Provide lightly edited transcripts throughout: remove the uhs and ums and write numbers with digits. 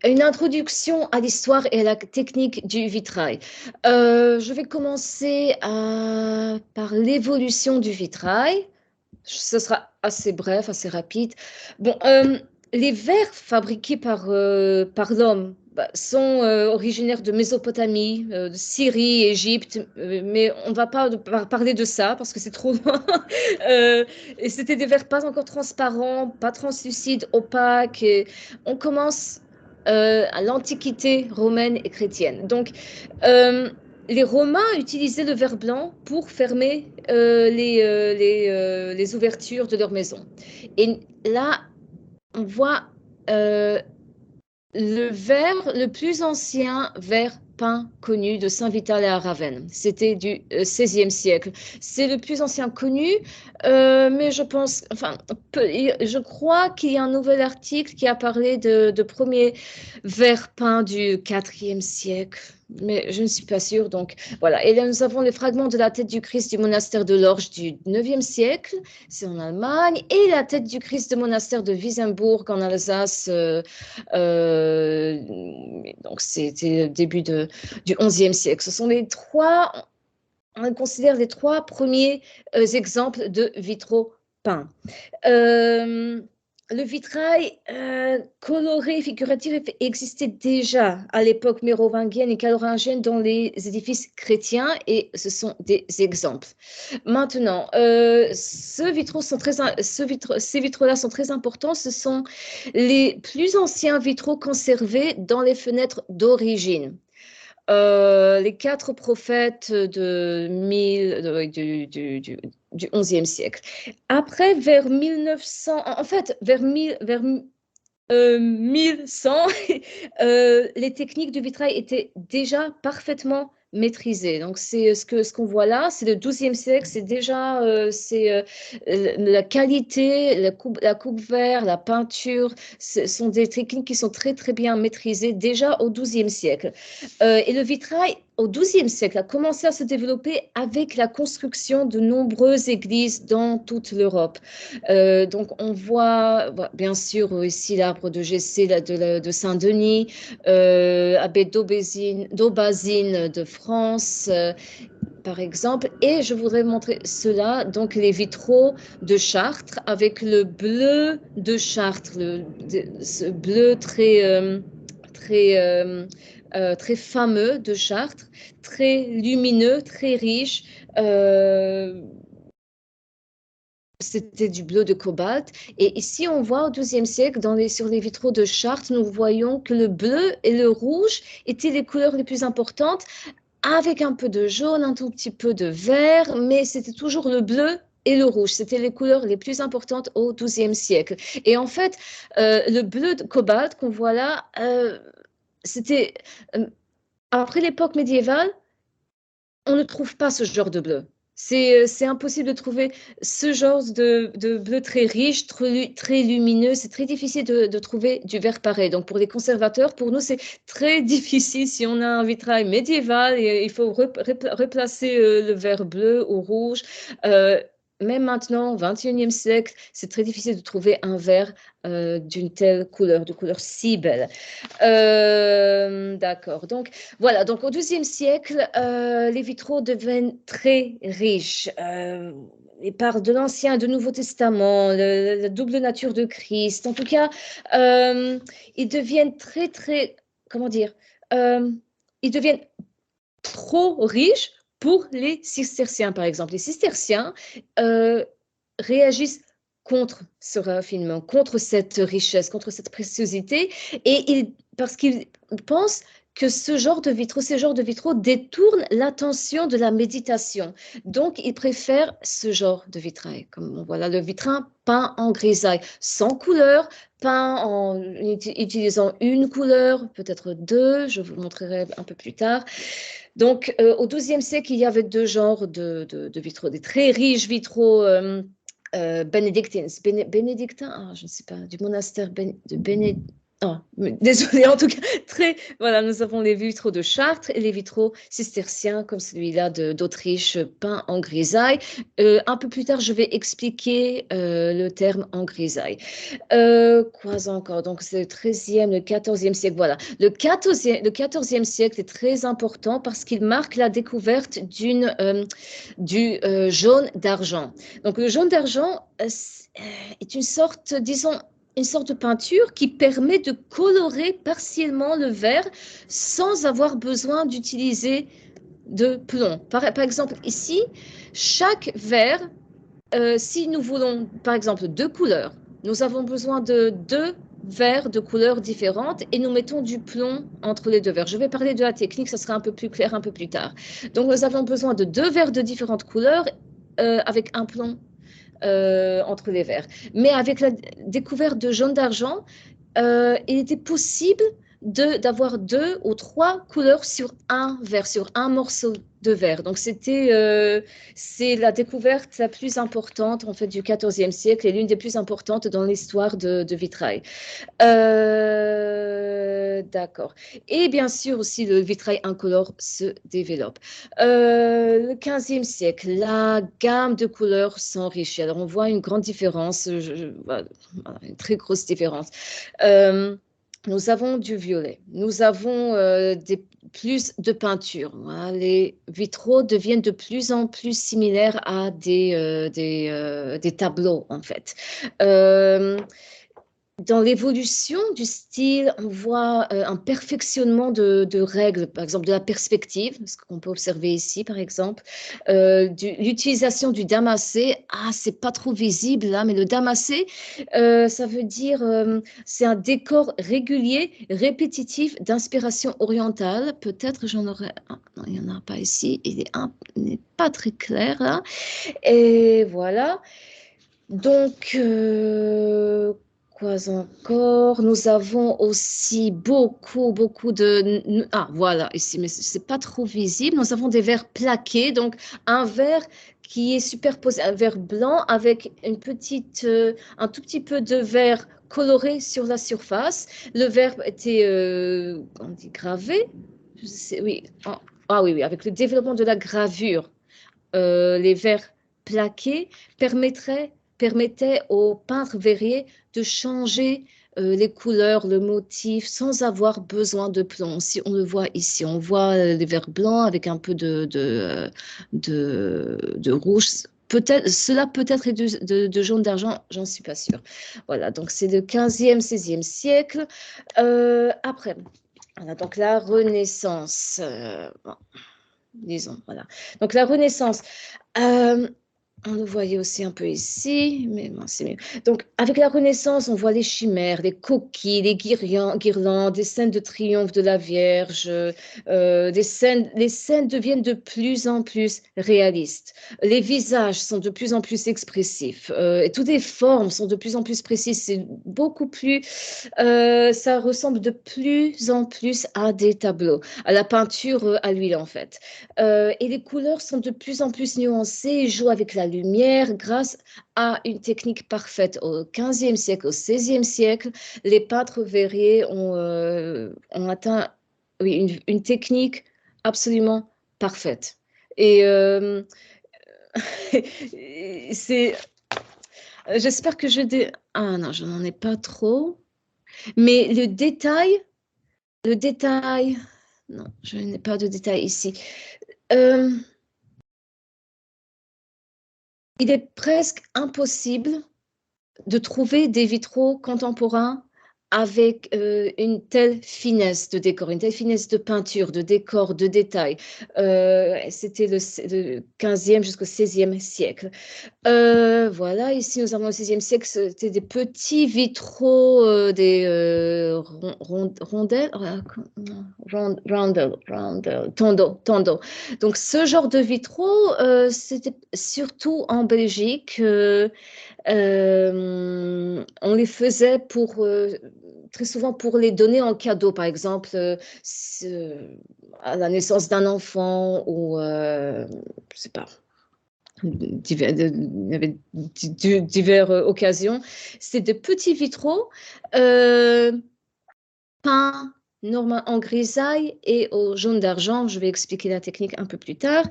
une introduction à l'histoire et à la technique du vitrail. Je vais commencer par l'évolution du vitrail. Ce sera assez bref, assez rapide. Bon, les verres fabriqués par l'homme sont originaires de Mésopotamie, de Syrie, Égypte, mais on ne va pas parler de ça parce que c'est trop loin. Et c'était des verres pas encore transparents, pas translucides, opaques. Et on commence à l'Antiquité romaine et chrétienne. Donc, euh, les Romains utilisaient le verre blanc pour fermer les ouvertures de leur maison. Et là, on voit euh, le verre, le plus ancien verre peint connu de Saint-Vital à Ravenne. C'était du XVIe siècle. C'est le plus ancien connu, mais je pense, enfin, je crois qu'il y a un nouvel article qui a parlé de premier verre peint du IVe siècle. Mais je ne suis pas sûre. Donc, voilà. Et là, nous avons les fragments de la tête du Christ du monastère de Lorsch du IXe siècle. C'est en Allemagne. Et la tête du Christ du monastère de Wiesenburg en Alsace. Donc, c'était le début du XIe siècle. Ce sont les trois, on considère les trois premiers exemples de vitraux peints. Le vitrail coloré et figuratif existait déjà à l'époque mérovingienne et carolingienne dans les édifices chrétiens et ce sont des exemples. Maintenant, ces vitraux-là sont très importants. Ce sont les plus anciens vitraux conservés dans les fenêtres d'origine. Les quatre prophètes du XIe siècle. Après, vers 1900, en fait, vers 1100, les techniques du vitrail étaient déjà parfaitement maîtrisées. Donc, c'est ce qu'on voit là, c'est le XIIe siècle, c'est déjà la qualité, la coupe vert, la peinture, ce sont des techniques qui sont très, très bien maîtrisées déjà au XIIe siècle. Et le vitrail, au XIIe siècle, a commencé à se développer avec la construction de nombreuses églises dans toute l'Europe. Donc, on voit bien sûr ici l'arbre de Jessé de Saint-Denis, Abbé d'Aubazine de France, par exemple. Et je voudrais montrer cela, donc les vitraux de Chartres avec le bleu de Chartres, ce bleu très fameux de Chartres, très lumineux, très riche. C'était du bleu de cobalt. Et ici, on voit au XIIe siècle, sur les vitraux de Chartres, nous voyons que le bleu et le rouge étaient les couleurs les plus importantes, avec un peu de jaune, un tout petit peu de vert, mais c'était toujours le bleu et le rouge. C'était les couleurs les plus importantes au XIIe siècle. Et en fait, le bleu de cobalt qu'on voit là, c'était après l'époque médiévale, on ne trouve pas ce genre de bleu. C'est impossible de trouver ce genre de bleu très riche, très lumineux. C'est très difficile de trouver du vert pareil. Donc, pour les conservateurs, pour nous, c'est très difficile si on a un vitrail médiéval et il faut replacer le vert bleu ou rouge. Même maintenant, au XXIe siècle, c'est très difficile de trouver un verre d'une telle couleur, de couleur si belle. D'accord. Donc, voilà. Donc, au XIIe siècle, les vitraux deviennent très riches. Ils parlent de l'Ancien et du Nouveau Testament, la double nature de Christ. En tout cas, ils deviennent très, très, comment dire, euh, ils deviennent trop riches pour les cisterciens, par exemple. Les cisterciens réagissent contre ce raffinement, contre cette richesse, contre cette préciosité, parce qu'ils pensent que ces genres de vitraux détournent l'attention de la méditation. Donc, ils préfèrent ce genre de vitrail. Comme on voit là, le vitrain peint en grisaille, sans couleur, peint en utilisant une couleur, peut-être deux, je vous montrerai un peu plus tard. Donc, au XIIe siècle, il y avait deux genres de vitraux, des très riches vitraux bénédictins, je ne sais pas, du monastère de Désolée, en tout cas, voilà, nous avons les vitraux de Chartres et les vitraux cisterciens comme celui-là d'Autriche peint en grisaille. Un peu plus tard, je vais expliquer le terme en grisaille. Quoi encore? Donc, c'est le 13e, le 14e siècle. Voilà. Le 14e siècle est très important parce qu'il marque la découverte du jaune d'argent. Donc, le jaune d'argent est une sorte, disons, une sorte de peinture qui permet de colorer partiellement le verre sans avoir besoin d'utiliser de plomb. Par exemple, ici, chaque verre, si nous voulons, par exemple, deux couleurs, nous avons besoin de deux verres de couleurs différentes et nous mettons du plomb entre les deux verres. Je vais parler de la technique, ça sera un peu plus clair un peu plus tard. Donc, nous avons besoin de deux verres de différentes couleurs avec un plomb entre les verres. Mais avec la découverte de jaune d'argent, il était possible d'avoir deux ou trois couleurs sur un verre, sur un morceau de verre. Donc c'est la découverte la plus importante en fait du XIVe siècle et l'une des plus importantes dans l'histoire de vitrail. D'accord. Et bien sûr aussi le vitrail incolore se développe. Le XVe siècle, la gamme de couleurs s'enrichit. Alors on voit une grande différence, voilà, une très grosse différence. Nous avons du violet, nous avons plus de peinture. Voilà. Les vitraux deviennent de plus en plus similaires à des tableaux, en fait. Dans l'évolution du style, on voit un perfectionnement de règles, par exemple de la perspective, ce qu'on peut observer ici, par exemple, l'utilisation du damassé. Ah, c'est pas trop visible là, mais le damassé, ça veut dire, c'est un décor régulier, répétitif, d'inspiration orientale. Peut-être j'en aurais, non, il n'y en a pas ici, il n'est pas très clair là. Et voilà. Donc, quoi encore? Nous avons aussi beaucoup de... Ah, voilà, ici, mais ce n'est pas trop visible. Nous avons des verres plaqués, donc un verre qui est superposé, un verre blanc avec un tout petit peu de verre coloré sur la surface. Le verre était, on dit gravé? Oui. Ah oui, oui, avec le développement de la gravure, les verres plaqués permettaient aux peintres verriers de changer les couleurs, le motif, sans avoir besoin de plomb. Si on le voit ici, on voit les verres blancs avec un peu de rouge. Cela peut-être est de jaune d'argent, j'en suis pas sûre. Voilà, donc c'est le 15e, 16e siècle. Après, voilà, donc la Renaissance. Bon, disons, voilà. Donc la Renaissance, on le voyait aussi un peu ici, mais bon, c'est mieux. Donc avec la Renaissance, on voit les chimères, les coquilles, les guirlandes, des scènes de triomphe de la Vierge, les scènes deviennent de plus en plus réalistes. Les visages sont de plus en plus expressifs, et toutes les formes sont de plus en plus précises. C'est beaucoup plus, ça ressemble de plus en plus à des tableaux, à la peinture à l'huile en fait. Et les couleurs sont de plus en plus nuancées et jouent avec la lumière grâce à une technique parfaite. Au XVe siècle, au XVIe siècle, les peintres verriers ont atteint oui, une technique absolument parfaite. Et c'est, j'espère que ah non, je n'en ai pas trop. Mais le détail, non, je n'ai pas de détail ici. Euh, Il est presque impossible de trouver des vitraux contemporains avec une telle finesse de décor, une telle finesse de peinture, de décor, de détail. C'était le 15e jusqu'au 16e siècle. Voilà, ici nous avons au 16e siècle, c'était des petits vitraux, des rondelles, tonneaux. Donc ce genre de vitraux, c'était surtout en Belgique. On les faisait très souvent pour les donner en cadeau, par exemple, à la naissance d'un enfant ou, je sais pas, il y avait diverses occasions. C'est de petits vitraux peint normal en grisaille et au jaune d'argent. Je vais expliquer la technique un peu plus tard.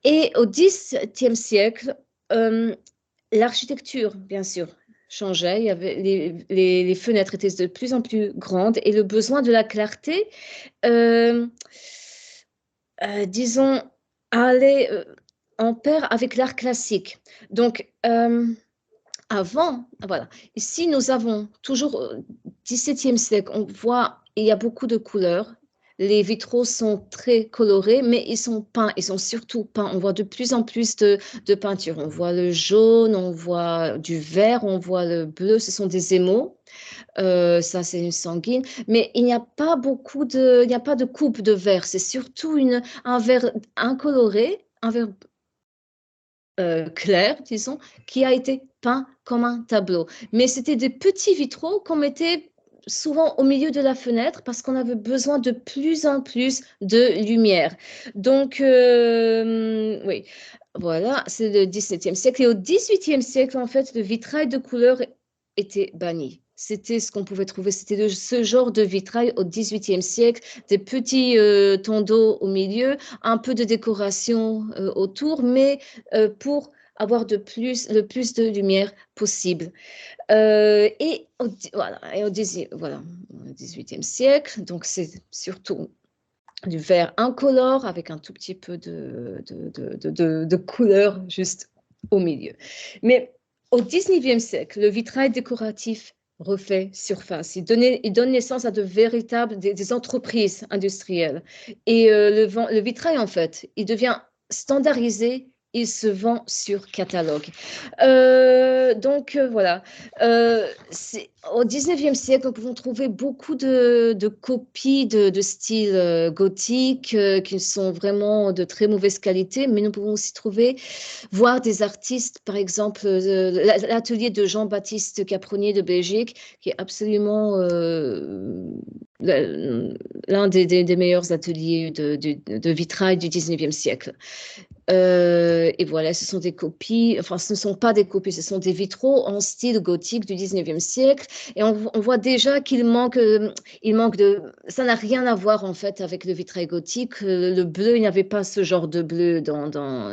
Et au XXe siècle, l'architecture, bien sûr, changeait. Il y avait les fenêtres étaient de plus en plus grandes et le besoin de la clarté, disons, allait en pair avec l'art classique. Donc, avant, voilà, ici nous avons toujours au XVIIe siècle, on voit, il y a beaucoup de couleurs. Les vitraux sont très colorés, mais ils sont peints, ils sont surtout peints. On voit de plus en plus de peinture. On voit le jaune, on voit du vert, on voit le bleu, ce sont des émaux. Ça, c'est une sanguine. Mais il n'y a pas beaucoup il n'y a pas de coupe de vert. C'est surtout un vert incoloré, un vert clair, disons, qui a été peint comme un tableau. Mais c'était des petits vitraux qu'on mettait souvent au milieu de la fenêtre parce qu'on avait besoin de plus en plus de lumière. Donc, oui, voilà, c'est le XVIIe siècle. Et au XVIIIe siècle, en fait, le vitrail de couleur était banni. C'était ce qu'on pouvait trouver, c'était ce genre de vitrail au XVIIIe siècle, des petits tonneaux au milieu, un peu de décoration autour, mais pour avoir le plus de lumière possible. Voilà, et voilà, au XVIIIe siècle, donc c'est surtout du vert incolore avec un tout petit peu de couleur juste au milieu. Mais au XIXe siècle, le vitrail décoratif refait surface. Il donne naissance à de véritables des entreprises industrielles. Et le vitrail, en fait, il devient standardisé. Il se vend sur catalogue. Donc, voilà. Au 19e siècle, nous pouvons trouver beaucoup de copies de style gothique qui sont vraiment de très mauvaise qualité, mais nous pouvons aussi voir des artistes, par exemple, l'atelier de Jean-Baptiste Capronnier de Belgique, qui est absolument l'un des meilleurs ateliers de vitrail du 19e siècle. Et voilà, ce sont des copies, enfin ce ne sont pas des copies, ce sont des vitraux en style gothique du 19e siècle. Et on voit déjà qu'il manque ça n'a rien à voir en fait avec le vitrail gothique. Le bleu, il n'y avait pas ce genre de bleu dans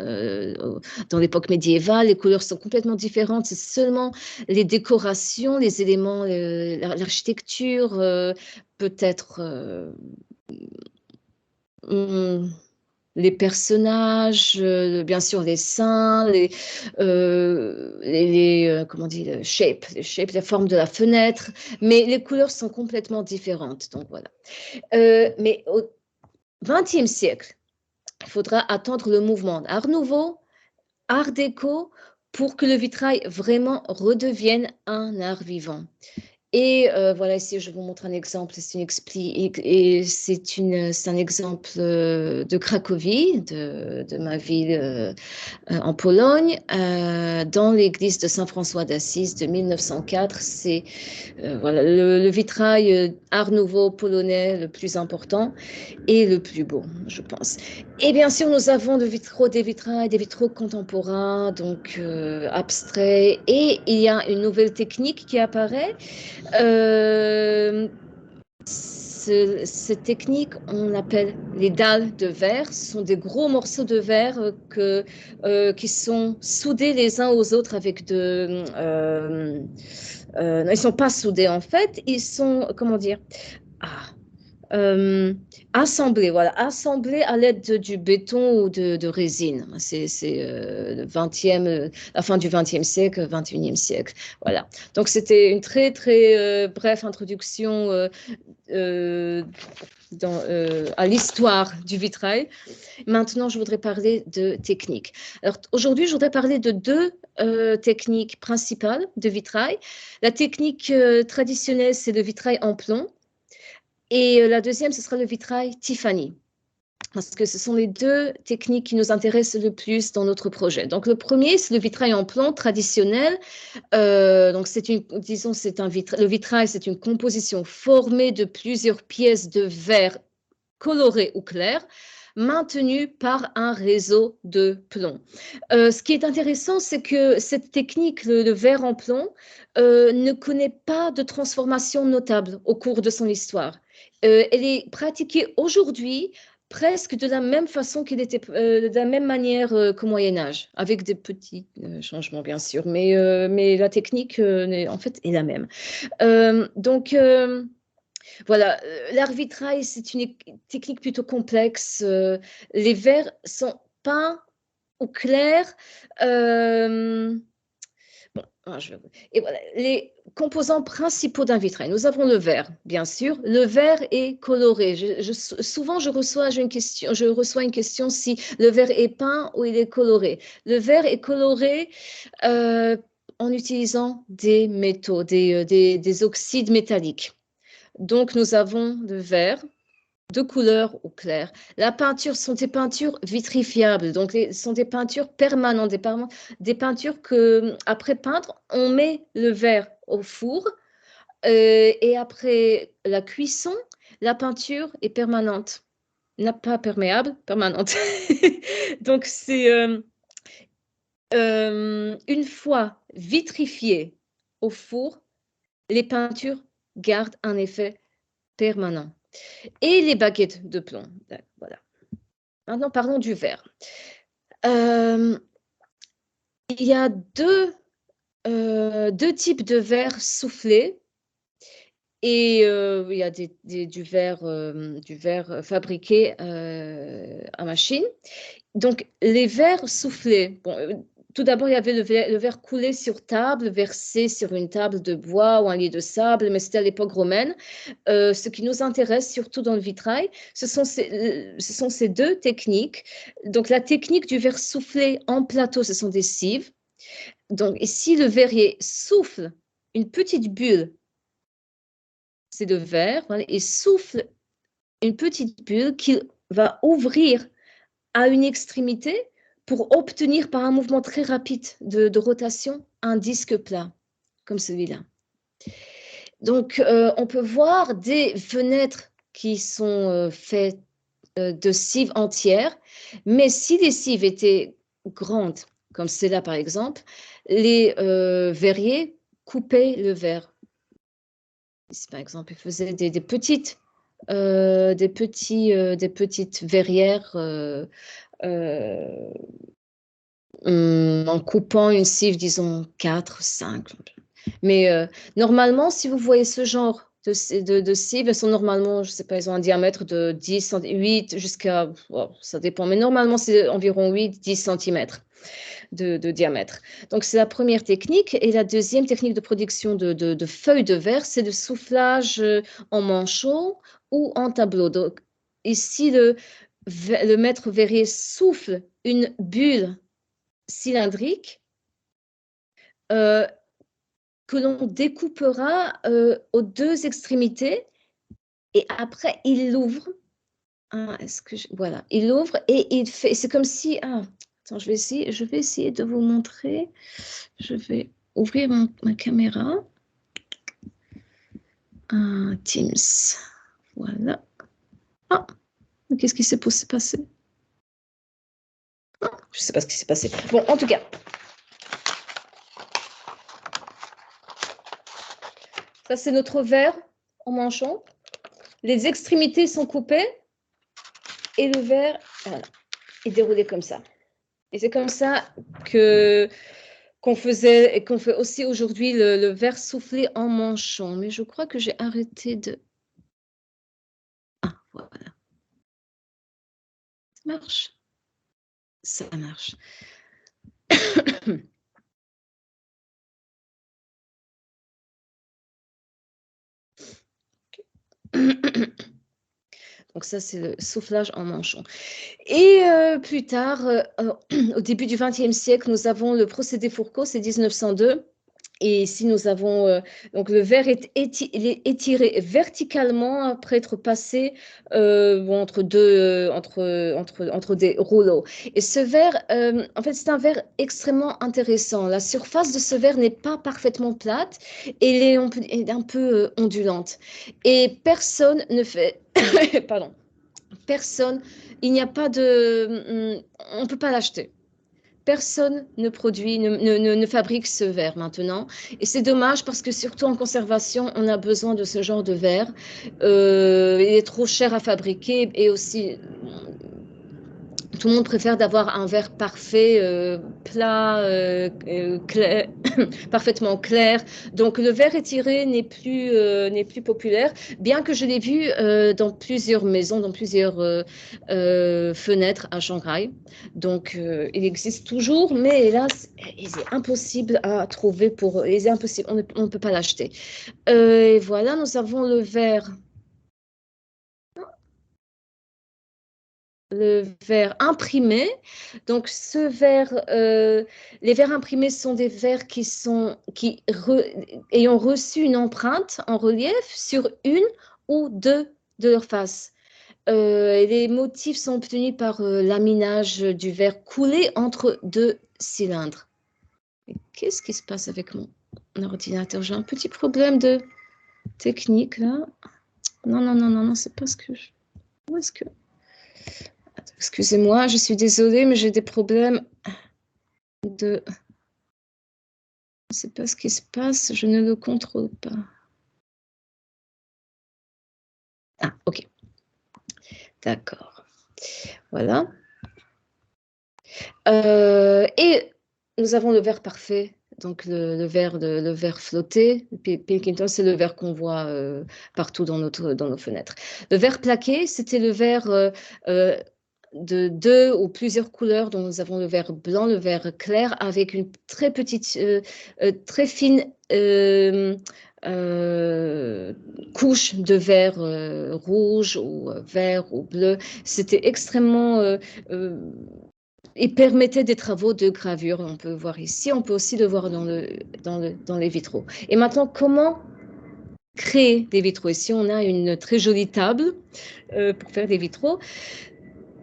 l'époque médiévale. Les couleurs sont complètement différentes. C'est seulement les décorations, les éléments, l'architecture, peut-être les personnages, bien sûr les seins, comment on dit, les shapes, la forme de la fenêtre, mais les couleurs sont complètement différentes. Donc voilà. Mais au XXe siècle, il faudra attendre le mouvement Art Nouveau, Art Déco, pour que le vitrail vraiment redevienne un art vivant. Et voilà, ici, je vous montre un exemple. C'est un exemple de Cracovie, de ma ville en Pologne, dans l'église de Saint-François d'Assise de 1904. C'est voilà, le vitrail Art Nouveau polonais le plus important et le plus beau, je pense. Et bien sûr, nous avons des vitraux contemporains, donc abstraits. Et il y a une nouvelle technique qui apparaît. Cette technique, on l'appelle les dalles de verre. Ce sont des gros morceaux de verre qui sont soudés les uns aux autres avec non, ils ne sont pas soudés en fait. Ils sont, comment dire, assemblés, voilà, assemblés à l'aide du béton ou de résine. C'est la fin du XXe siècle, XXIe siècle. Voilà. Donc, c'était une très, très brève introduction à l'histoire du vitrail. Maintenant, je voudrais parler de technique. Alors, aujourd'hui, je voudrais parler de deux techniques principales de vitrail. La technique traditionnelle, c'est le vitrail en plomb. Et la deuxième, ce sera le vitrail Tiffany, parce que ce sont les deux techniques qui nous intéressent le plus dans notre projet. Donc, le premier, c'est le vitrail en plomb traditionnel. Donc, le vitrail, c'est une composition formée de plusieurs pièces de verre colorées ou claires, maintenue par un réseau de plomb. Ce qui est intéressant, c'est que cette technique, le verre en plomb, ne connaît pas de transformation notable au cours de son histoire. Elle est pratiquée aujourd'hui presque de la même façon qu'elle était, de la même manière qu'au Moyen Âge, avec des petits changements bien sûr, mais la technique en fait est la même. Donc voilà, l'art vitrail, c'est une technique plutôt complexe. Les verres sont peints au clair. Bon, et voilà, les composants principaux d'un vitrail. Nous avons le verre, bien sûr. Le verre est coloré. Souvent, je reçois une question si le verre est peint ou il est coloré. Le verre est coloré euh, en utilisant des métaux, des oxydes métalliques. Donc, nous avons le verre de couleur au clair. La peinture sont des peintures vitrifiables, donc ce sont des peintures permanentes, des peintures que, après peindre, on met le verre au four et après la cuisson, la peinture est permanente, n'a pas perméable, permanente. Donc c'est une fois vitrifiées au four, les peintures gardent un effet permanent. Et les baguettes de plomb. Voilà. Maintenant, parlons du verre. Il y a deux types de verre soufflé. Et il y a du verre fabriqué à machine. Donc, les verres soufflés. Bon, tout d'abord, il y avait le verre coulé sur table, versé sur une table de bois ou un lit de sable, mais c'était à l'époque romaine. Ce qui nous intéresse surtout dans le vitrail, ce sont ces deux techniques. Donc, la technique du verre soufflé en plateau, ce sont des cives. Donc, ici, le verrier souffle une petite bulle, c'est de verre, voilà, et souffle une petite bulle qu'il va ouvrir à une extrémité pour obtenir par un mouvement très rapide de rotation un disque plat, comme celui-là. Donc, on peut voir des fenêtres qui sont faites de cives entières, mais si les cives étaient grandes, comme celle-là par exemple, les verriers coupaient le verre. Ici, par exemple, ils faisaient des petites verrières en coupant une cive, disons 4, 5. Mais normalement, si vous voyez ce genre de cives, elles sont normalement, je ne sais pas, elles ont un diamètre de 10, 8 jusqu'à, oh, ça dépend, mais normalement, c'est environ 8, 10 cm de diamètre. Donc, c'est la première technique. Et la deuxième technique de production de feuilles de verre, c'est le soufflage en manchon ou en tableau. Donc, ici, le maître verrier souffle une bulle cylindrique euh, que l'on découpera aux deux extrémités et après il l'ouvre. Ah, voilà, il l'ouvre et il fait. C'est comme si. Ah, attends, je vais essayer de vous montrer. Je vais ouvrir ma caméra. Teams. Voilà. Ah, qu'est-ce qui s'est passé? Ah, je ne sais pas ce qui s'est passé. Bon, en tout cas. Ça, c'est notre verre en manchon. Les extrémités sont coupées et le verre voilà, est déroulé comme ça. Et c'est comme ça qu'on faisait et qu'on fait aussi aujourd'hui le verre soufflé en manchon. Mais je crois que j'ai arrêté de... Ah, voilà. Ça marche. Ça marche. Donc ça, c'est le soufflage en manchon. Et plus tard, au début du XXe siècle, nous avons le procédé Fourcault, c'est 1902. Et ici, nous avons donc le verre est étiré verticalement après être passé entre des rouleaux. Et ce verre, en fait, c'est un verre extrêmement intéressant. La surface de ce verre n'est pas parfaitement plate et elle est un peu ondulante. Et personne ne fait, pardon, personne, il n'y a pas de, on ne peut pas l'acheter. personne ne produit, ne fabrique ce verre maintenant. Et c'est dommage parce que surtout en conservation, on a besoin de ce genre de verre. Il est trop cher à fabriquer et aussi tout le monde préfère d'avoir un verre parfait, plat, clair, parfaitement clair. Donc le verre étiré n'est plus populaire, bien que je l'ai vu dans plusieurs maisons, dans plusieurs fenêtres à Shanghai. Donc il existe toujours, mais hélas, il est impossible à trouver il est impossible, on ne peut pas l'acheter. Et voilà, nous avons le verre imprimé. Donc, les verres imprimés sont des verres ayant reçu une empreinte en relief sur une ou deux de leurs faces. Et les motifs sont obtenus par laminage du verre coulé entre deux cylindres. Qu'est-ce qui se passe avec mon ordinateur? J'ai un petit problème de technique là. Non, non, non, non, non, c'est pas ce que je... Où est-ce que... Excusez-moi, je suis désolée, mais j'ai des problèmes de... Je ne sais pas ce qui se passe, je ne le contrôle pas. Ah, ok. D'accord. Voilà. Et nous avons le verre parfait, donc le verre flotté. Pilkington, c'est le verre qu'on voit partout dans nos fenêtres. Le verre plaqué, c'était le verre de deux ou plusieurs couleurs, dont nous avons le vert blanc, le vert clair, avec une très petite, très fine couche de vert rouge ou vert ou bleu. C'était extrêmement... et permettait des travaux de gravure. On peut voir ici, on peut aussi le voir dans les vitraux. Et maintenant, comment créer des vitraux? Ici, on a une très jolie table pour faire des vitraux.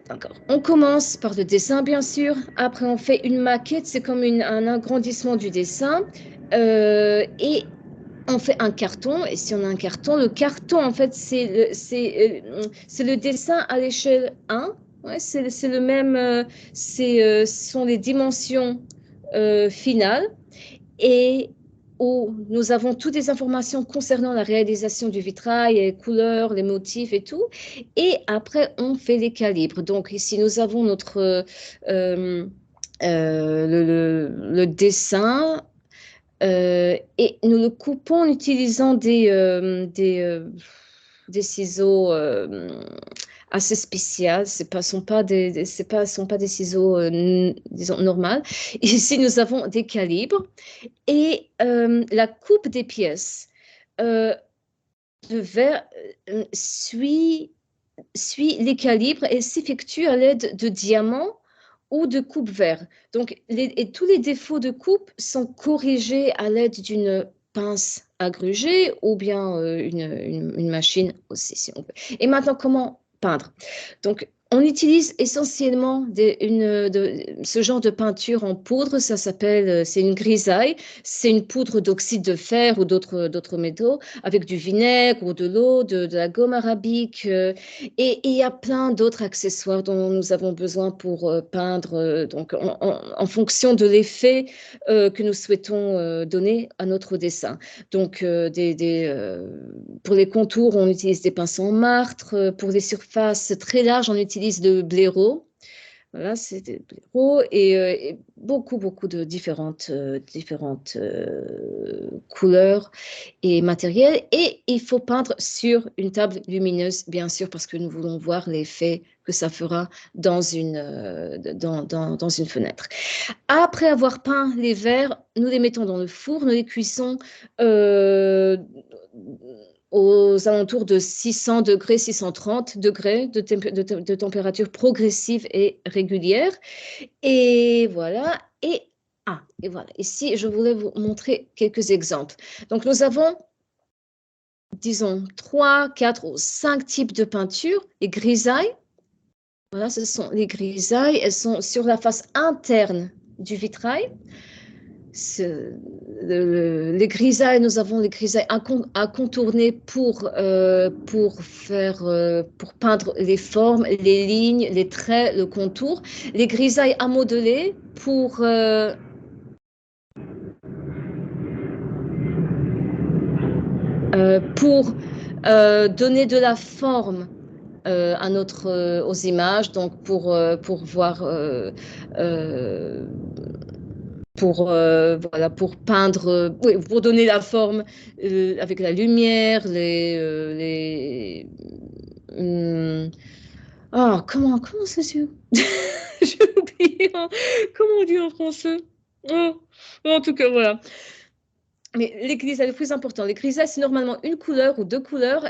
D'accord. On commence par le dessin, bien sûr. Après, on fait une maquette. C'est comme un agrandissement du dessin. Et on fait un carton. Et si on a un carton, le carton, en fait, c'est le dessin à l'échelle 1. Ouais, c'est le même. Ce sont les dimensions finales. Et où nous avons toutes les informations concernant la réalisation du vitrail, les couleurs, les motifs et tout. Et après, on fait les calibres. Donc ici, nous avons le dessin et nous le coupons en utilisant des ciseaux assez spéciaux. Sont pas des ciseaux, disons, normaux. Ici, nous avons des calibres. Et la coupe des pièces, le verre suit les calibres et s'effectue à l'aide de diamants ou de coupe-verre. Donc, et tous les défauts de coupe sont corrigés à l'aide d'une pince agrugée ou bien une machine aussi, si on veut. Et maintenant, comment peindre? Donc, on utilise essentiellement ce genre de peinture en poudre, c'est une grisaille, c'est une poudre d'oxyde de fer ou d'autres métaux avec du vinaigre ou de l'eau, de la gomme arabique et il y a plein d'autres accessoires dont nous avons besoin pour peindre donc en fonction de l'effet que nous souhaitons donner à notre dessin. Donc pour les contours, on utilise des pinceaux en martre, pour les surfaces très larges, on utilise de blaireau. Voilà, c'est des blaireaux et beaucoup de différentes couleurs et matériels. Et il faut peindre sur une table lumineuse, bien sûr, parce que nous voulons voir l'effet que ça fera dans une fenêtre. Après avoir peint les verres, nous les mettons dans le four, nous les cuisons aux alentours de 600 degrés, 630 degrés de température progressive et régulière. Et voilà. Et voilà. Ici, je voulais vous montrer quelques exemples. Donc, nous avons, disons, 3, 4 ou 5 types de peinture. Les grisailles. Voilà, ce sont les grisailles. Elles sont sur la face interne du vitrail. les grisailles, nous avons les grisailles à contourner pour peindre les formes, les lignes, les traits, le contour. Les grisailles à modeler pour donner de la forme aux images, donc pour voir, voilà, pour peindre, oui, pour donner la forme avec la lumière, comment ça se dit? J'ai oublié, hein. Comment on dit en français? Oh, en tout cas, voilà. Mais les grisailles, le plus important, les grisailles, c'est normalement une couleur ou deux couleurs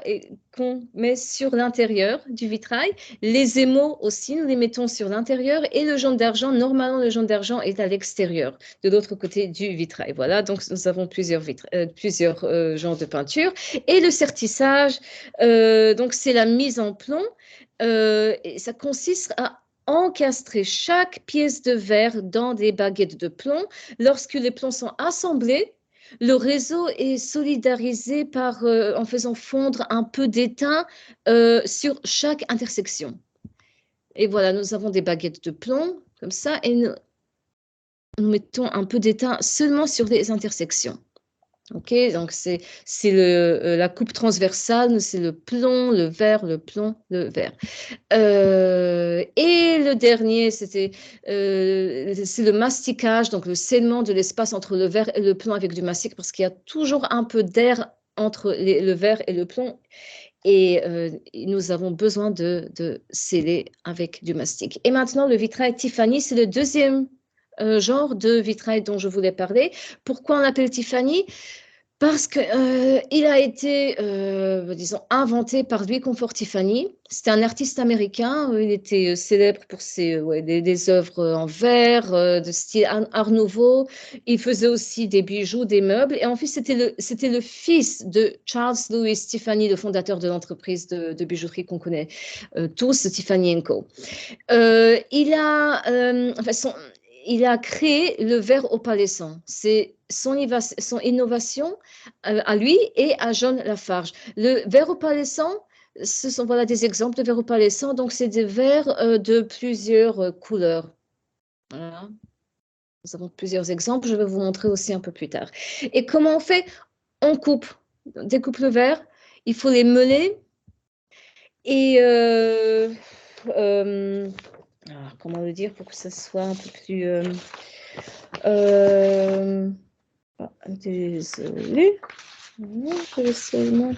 qu'on met sur l'intérieur du vitrail. Les émaux aussi, nous les mettons sur l'intérieur. Et le jaune d'argent, normalement, le jaune d'argent est à l'extérieur, de l'autre côté du vitrail. Voilà, donc nous avons plusieurs genres de peinture. Et le sertissage, donc c'est la mise en plomb. Et ça consiste à encastrer chaque pièce de verre dans des baguettes de plomb. Lorsque les plombs sont assemblés, le réseau est solidarisé en faisant fondre un peu d'étain sur chaque intersection. Et voilà, nous avons des baguettes de plomb, comme ça, et nous mettons un peu d'étain seulement sur les intersections. OK, donc c'est la coupe transversale, c'est le plomb, le vert, le plomb, le vert. Et le dernier, c'est le masticage, donc le scellement de l'espace entre le verre et le plomb avec du mastic, parce qu'il y a toujours un peu d'air entre le verre et le plomb. Et nous avons besoin de sceller avec du mastic. Et maintenant, le vitrail Tiffany, c'est le deuxième genre de vitrail dont je voulais parler. Pourquoi on l'appelle Tiffany? Parce qu'il a été, disons, inventé par Louis Comfort Tiffany. C'était un artiste américain. Il était célèbre pour des œuvres en verre, de style Art Nouveau. Il faisait aussi des bijoux, des meubles. Et en fait, c'était le fils de Charles Louis Tiffany, le fondateur de l'entreprise de bijouterie qu'on connaît tous, Tiffany & Co. Il a créé le verre opalescent. C'est son innovation à lui et à John Lafarge. Le verre opalescent, ce sont voilà, des exemples de verre opalescent. Donc, c'est des verres de plusieurs couleurs. Voilà. Nous avons plusieurs exemples. Je vais vous montrer aussi un peu plus tard. Et comment on fait? On découpe le verre. Il faut les meuler. Et comment le dire pour que ça soit un peu plus... désolée. Je seulement...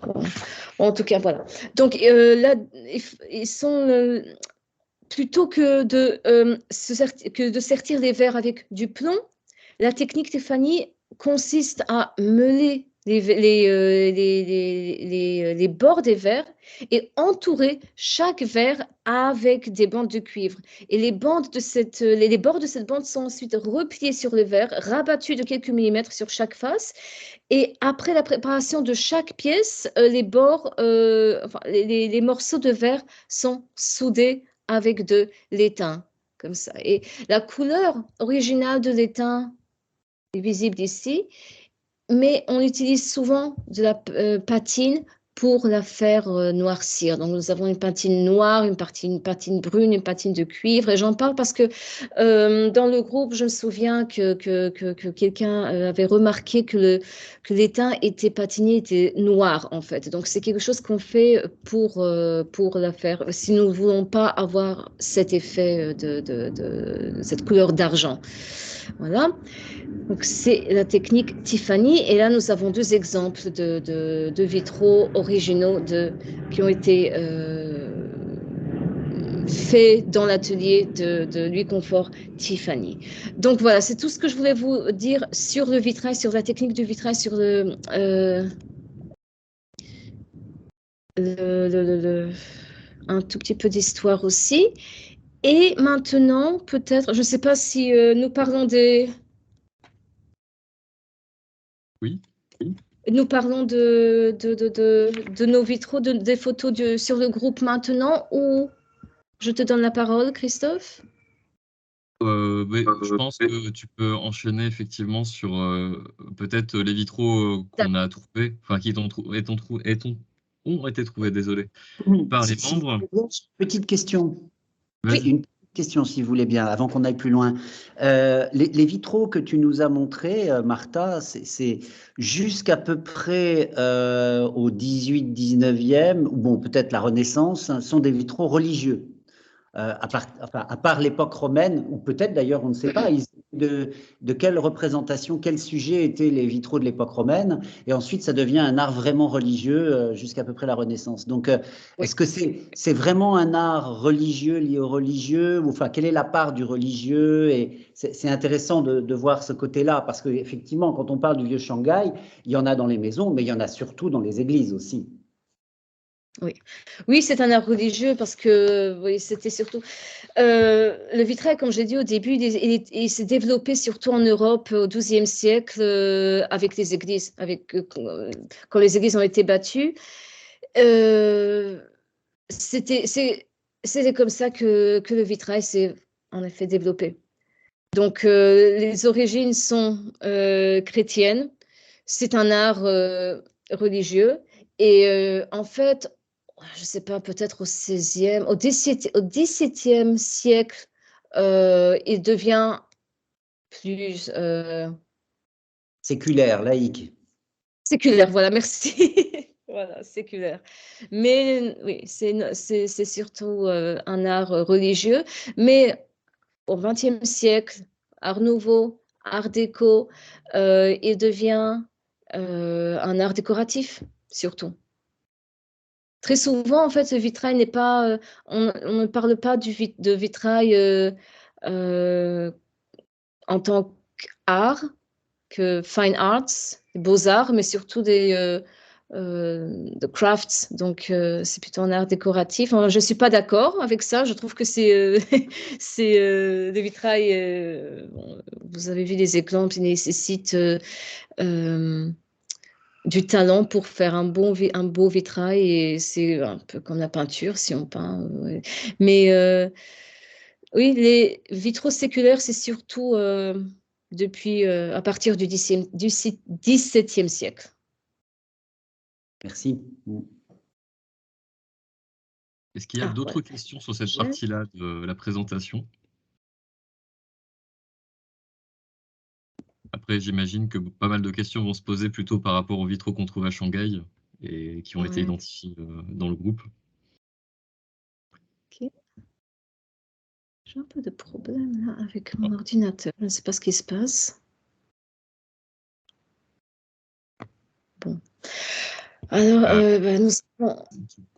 Bon. En tout cas, voilà. Donc là, ils sont... plutôt que de sertir les verres avec du plomb, la technique Tiffany consiste à meuler les bords des verres et entourer chaque verre avec des bandes de cuivre. Et les bords de cette bande sont ensuite repliés sur le verre, rabattus de quelques millimètres sur chaque face. Et après la préparation de chaque pièce, les morceaux de verre sont soudés avec de l'étain, comme ça. Et la couleur originale de l'étain est visible ici, mais on utilise souvent de la patine pour la faire noircir. Donc, nous avons une patine noire, une patine brune, une patine de cuivre. Et j'en parle parce que dans le groupe, je me souviens que quelqu'un avait remarqué que l'étain était noir, en fait. Donc, c'est quelque chose qu'on fait pour la faire, si nous ne voulons pas avoir cet effet de cette couleur d'argent. Voilà. Donc, c'est la technique Tiffany. Et là, nous avons deux exemples de vitraux originaux qui ont été faits dans l'atelier de Louis Comfort Tiffany. Donc, voilà, c'est tout ce que je voulais vous dire sur le vitrail, sur la technique du vitrail, sur un tout petit peu d'histoire aussi. Et maintenant, peut-être, je ne sais pas si nous parlons des... Oui. Nous parlons de nos vitraux, des photos sur le groupe maintenant ou... je te donne la parole, Christophe. Oui, je pense que tu peux enchaîner effectivement sur peut-être les vitraux qu'on a trouvés, enfin qui ont été trouvés, désolé, par les membres. Petite question. Vas-y. Une question, si vous voulez bien, avant qu'on aille plus loin. Les vitraux que tu nous as montrés, Martha, c'est jusqu'à peu près au 18-19e, ou bon, peut-être la Renaissance, sont des vitraux religieux. À part l'époque romaine, ou peut-être d'ailleurs, on ne sait pas, de quelle représentation, quel sujet étaient les vitraux de l'époque romaine, et ensuite ça devient un art vraiment religieux jusqu'à peu près la Renaissance. Donc, est-ce que c'est vraiment un art religieux lié au religieux, ou enfin, quelle est la part du religieux? Et c'est intéressant de voir ce côté-là, parce qu'effectivement, quand on parle du vieux Shanghai, il y en a dans les maisons, mais il y en a surtout dans les églises aussi. Oui, oui, c'est un art religieux parce que oui, c'était surtout le vitrail, comme j'ai dit au début, il s'est développé surtout en Europe au XIIe siècle avec les églises, quand les églises ont été battues. Euh, c'était comme ça que le vitrail s'est en effet développé. Donc, les origines sont chrétiennes. C'est un art religieux. Et en fait, je ne sais pas, peut-être au 16e, au 17e siècle, il devient plus Séculaire, laïque. séculaire. Voilà, merci. Voilà, séculaire. Mais oui, c'est surtout un art religieux. Mais au XXe siècle, art nouveau, art déco, il devient un art décoratif, surtout. Très souvent, en fait, le vitrail n'est pas. On ne parle pas de vitrail en tant qu'art, que fine arts, beaux-arts, mais surtout de crafts. Donc, c'est plutôt un art décoratif. Je ne suis pas d'accord avec ça. Je trouve que c'est des vitrails. Bon, vous avez vu les exemples, ils nécessitent du talent pour faire un beau vitrail et c'est un peu comme la peinture si on peint. Ouais. Mais oui, les vitraux séculaires, c'est surtout depuis à partir du XVIIe siècle. Merci. Est-ce qu'il y a d'autres questions sur cette partie-là de la présentation? Après, j'imagine que pas mal de questions vont se poser plutôt par rapport aux vitraux qu'on trouve à Shanghai et qui ont été identifiés dans le groupe. Ok. J'ai un peu de problème là avec mon ordinateur. Je ne sais pas ce qui se passe. Bon. Alors,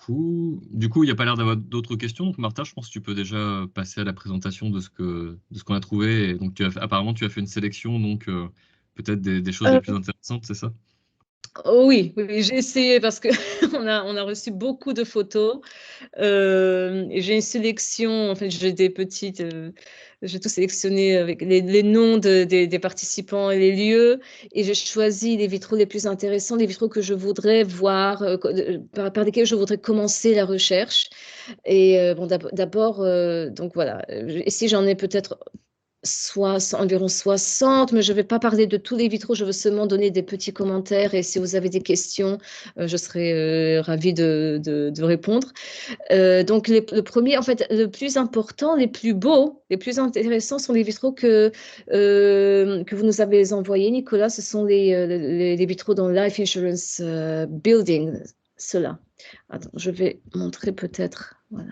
Du coup, il n'y a pas l'air d'avoir d'autres questions. Donc, Martha, je pense que tu peux déjà passer à la présentation de ce qu'on a trouvé. Et donc, apparemment, tu as fait une sélection, donc peut-être des choses les plus intéressantes, c'est ça? Oh oui, j'ai essayé parce que on a reçu beaucoup de photos. Et j'ai une sélection, en fait, j'ai des petites, j'ai tout sélectionné avec les noms des participants et les lieux, et j'ai choisi les vitraux les plus intéressants, les vitraux que je voudrais voir, par lesquels je voudrais commencer la recherche. Et bon, d'abord, donc voilà, ici j'en ai peut-être environ 60, mais je ne vais pas parler de tous les vitraux, je veux seulement donner des petits commentaires et si vous avez des questions, je serai ravie de répondre. Donc le premier, en fait, le plus important, les plus beaux, les plus intéressants sont les vitraux que vous nous avez envoyés, Nicolas. Ce sont les vitraux dans Life Insurance Building, ceux-là. Attends, je vais montrer peut-être, voilà.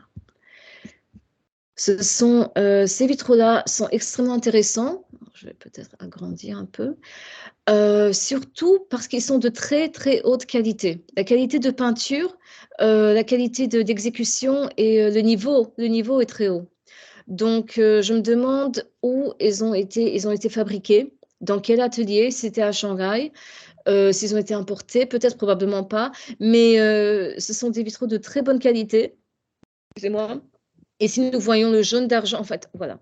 Ces vitraux-là sont extrêmement intéressants. Je vais peut-être agrandir un peu. Surtout parce qu'ils sont de très, très haute qualité. La qualité de peinture, la qualité d'exécution et le niveau est très haut. Donc, je me demande où ils ont été fabriqués, dans quel atelier, si c'était à Shanghai, s'ils ont été importés, peut-être probablement pas, mais ce sont des vitraux de très bonne qualité. Excusez-moi. Et si nous voyons le jaune d'argent, en fait, voilà.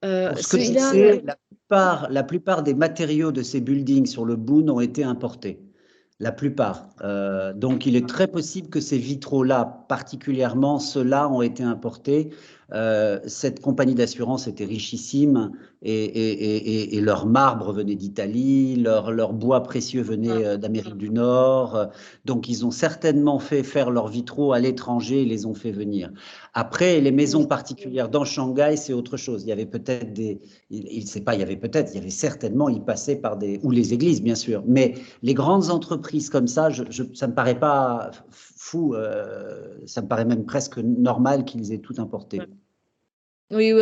Pour ce que je sais, la plupart des matériaux de ces buildings sur le Boon ont été importés. La plupart. Donc, il est très possible que ces vitraux-là, particulièrement ceux-là, ont été importés. Cette compagnie d'assurance était richissime et leur marbre venait d'Italie, leur bois précieux venait d'Amérique du Nord. Donc, ils ont certainement fait faire leurs vitraux à l'étranger et les ont fait venir. Après, les maisons particulières dans Shanghai, c'est autre chose. Il y avait peut-être il y avait certainement, ils passaient par ou les églises, bien sûr. Mais les grandes entreprises comme ça, ça me paraît pas fou, ça me paraît même presque normal qu'ils aient tout importé. Oui,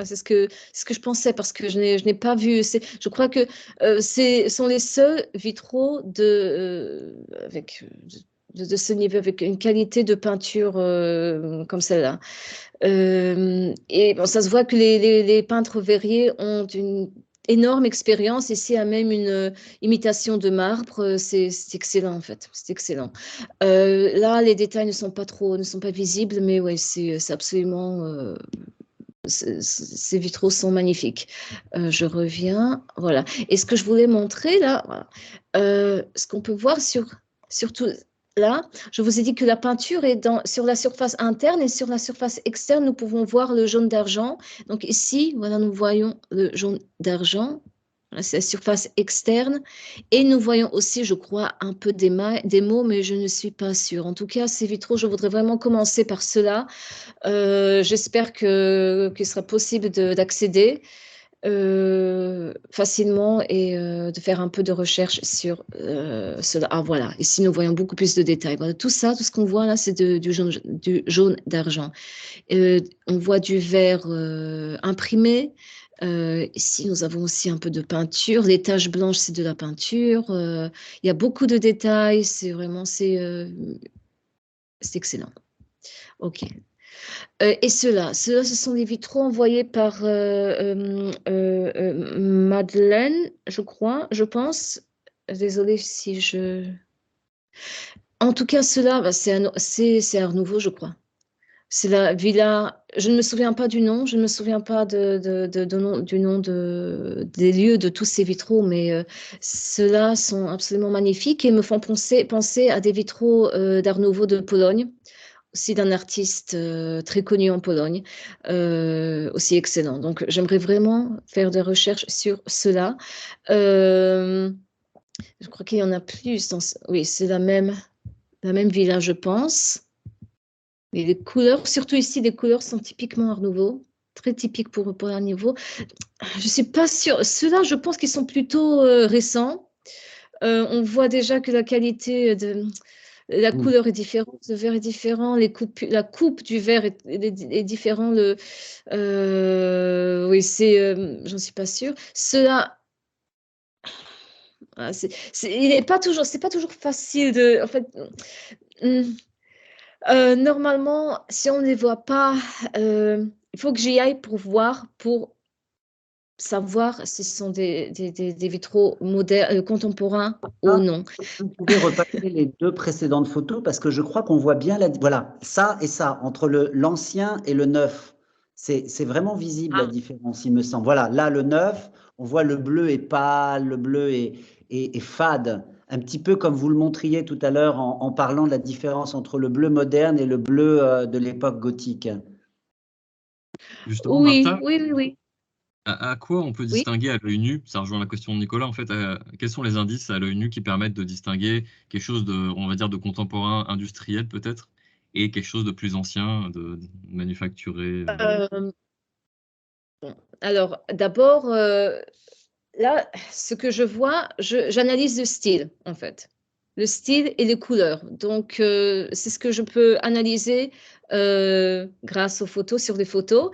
c'est ce que je pensais parce que je n'ai pas vu. Je crois que ce sont les seuls vitraux avec de ce niveau, avec une qualité de peinture comme celle-là. Et bon, ça se voit que les peintres verriers ont une énorme expérience. Ici, il y a même une imitation de marbre. C'est excellent, en fait. C'est excellent. Là, les détails ne sont pas visibles, mais ouais, c'est absolument... ces vitraux sont magnifiques. Je reviens. Voilà. Et ce que je voulais montrer là, voilà. Ce qu'on peut voir surtout là, je vous ai dit que la peinture est sur la surface interne et sur la surface externe, nous pouvons voir le jaune d'argent. Donc ici, voilà, nous voyons le jaune d'argent. C'est la surface externe. Et nous voyons aussi, je crois, un peu des mots, mais je ne suis pas sûre. En tout cas, ces vitraux, je voudrais vraiment commencer par cela. J'espère qu'il sera possible d'accéder facilement et de faire un peu de recherche sur cela. Ah voilà, ici nous voyons beaucoup plus de détails. Voilà, tout ce qu'on voit là, c'est du jaune d'argent. On voit du vert imprimé. Ici, nous avons aussi un peu de peinture. Les taches blanches, c'est de la peinture. Il y a beaucoup de détails. C'est excellent. OK. Et ce sont des vitraux envoyés par Madeleine, je pense. Désolée si je... En tout cas, cela, c'est Art Nouveau, je crois. C'est la villa, je ne me souviens pas du nom, je ne me souviens pas du nom des lieux de tous ces vitraux, mais ceux-là sont absolument magnifiques et me font penser à des vitraux d'Art Nouveau de Pologne, aussi d'un artiste très connu en Pologne, aussi excellent. Donc, j'aimerais vraiment faire des recherches sur cela. Je crois qu'il y en a plus. Oui, c'est la même villa, je pense. Et les couleurs, surtout ici, les couleurs sont typiquement Art Nouveau, très typiques pour Art Nouveau. Je ne suis pas sûre. Ceux-là, je pense qu'ils sont plutôt récents. On voit déjà que la qualité la couleur est différente, le verre est différent, la coupe du verre est différente. Oui, j'en suis pas sûre. Cela, il n'est pas toujours, c'est pas toujours facile de, en fait. Normalement, si on ne les voit pas, il faut que j'y aille pour voir, pour savoir si ce sont des vitraux modernes, contemporains ou non. Vous pouvez repasser les deux précédentes photos parce que je crois qu'on voit bien voilà, ça et ça, entre l'ancien et le neuf. C'est vraiment visible la différence, il me semble. Voilà, là, le neuf, on voit le bleu est pâle, le bleu est fade, un petit peu comme vous le montriez tout à l'heure en parlant de la différence entre le bleu moderne et le bleu de l'époque gothique. Justement, oui, Martha, oui. À quoi on peut distinguer à l'œil nu, ça rejoint la question de Nicolas, en fait, quels sont les indices à l'œil nu qui permettent de distinguer quelque chose on va dire, de contemporain industriel peut-être, et quelque chose de plus ancien, de manufacturé Alors, d'abord, là, ce que je vois, j'analyse le style, en fait. Le style et les couleurs. Donc, c'est ce que je peux analyser grâce aux photos, sur les photos.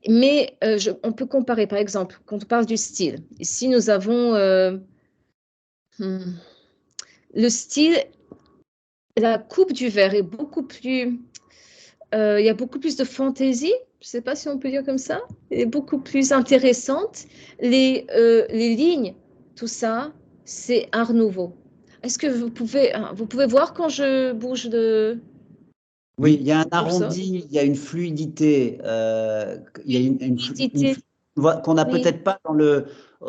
Mais on peut comparer, par exemple, quand on parle du style. Ici, nous avons le style, la coupe du verre est beaucoup plus... il y a beaucoup plus de fantaisie, je ne sais pas si on peut dire comme ça, elle est beaucoup plus intéressante. Les lignes, tout ça, c'est Art Nouveau. Est-ce que vous pouvez voir quand je bouge de... Oui, il y a un arrondi, il y a une fluidité, il y a une fluidité qu'on n'a peut-être pas dans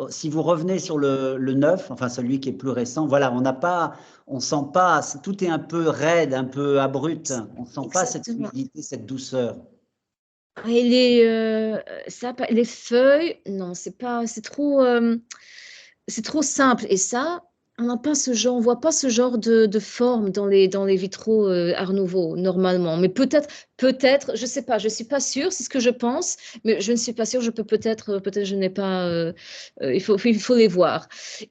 si vous revenez sur le neuf, enfin celui qui est plus récent, voilà, on sent pas, tout est un peu raide, un peu abrupt, on sent pas cette fluidité, cette douceur. Et les feuilles, non, c'est trop simple. Et ça, on n'a pas ce genre, on voit pas ce genre de forme dans les vitraux Art Nouveau normalement. Mais peut-être, je sais pas, je suis pas sûre, c'est ce que je pense, mais je ne suis pas sûre. Je peux peut-être je n'ai pas. Il faut les voir.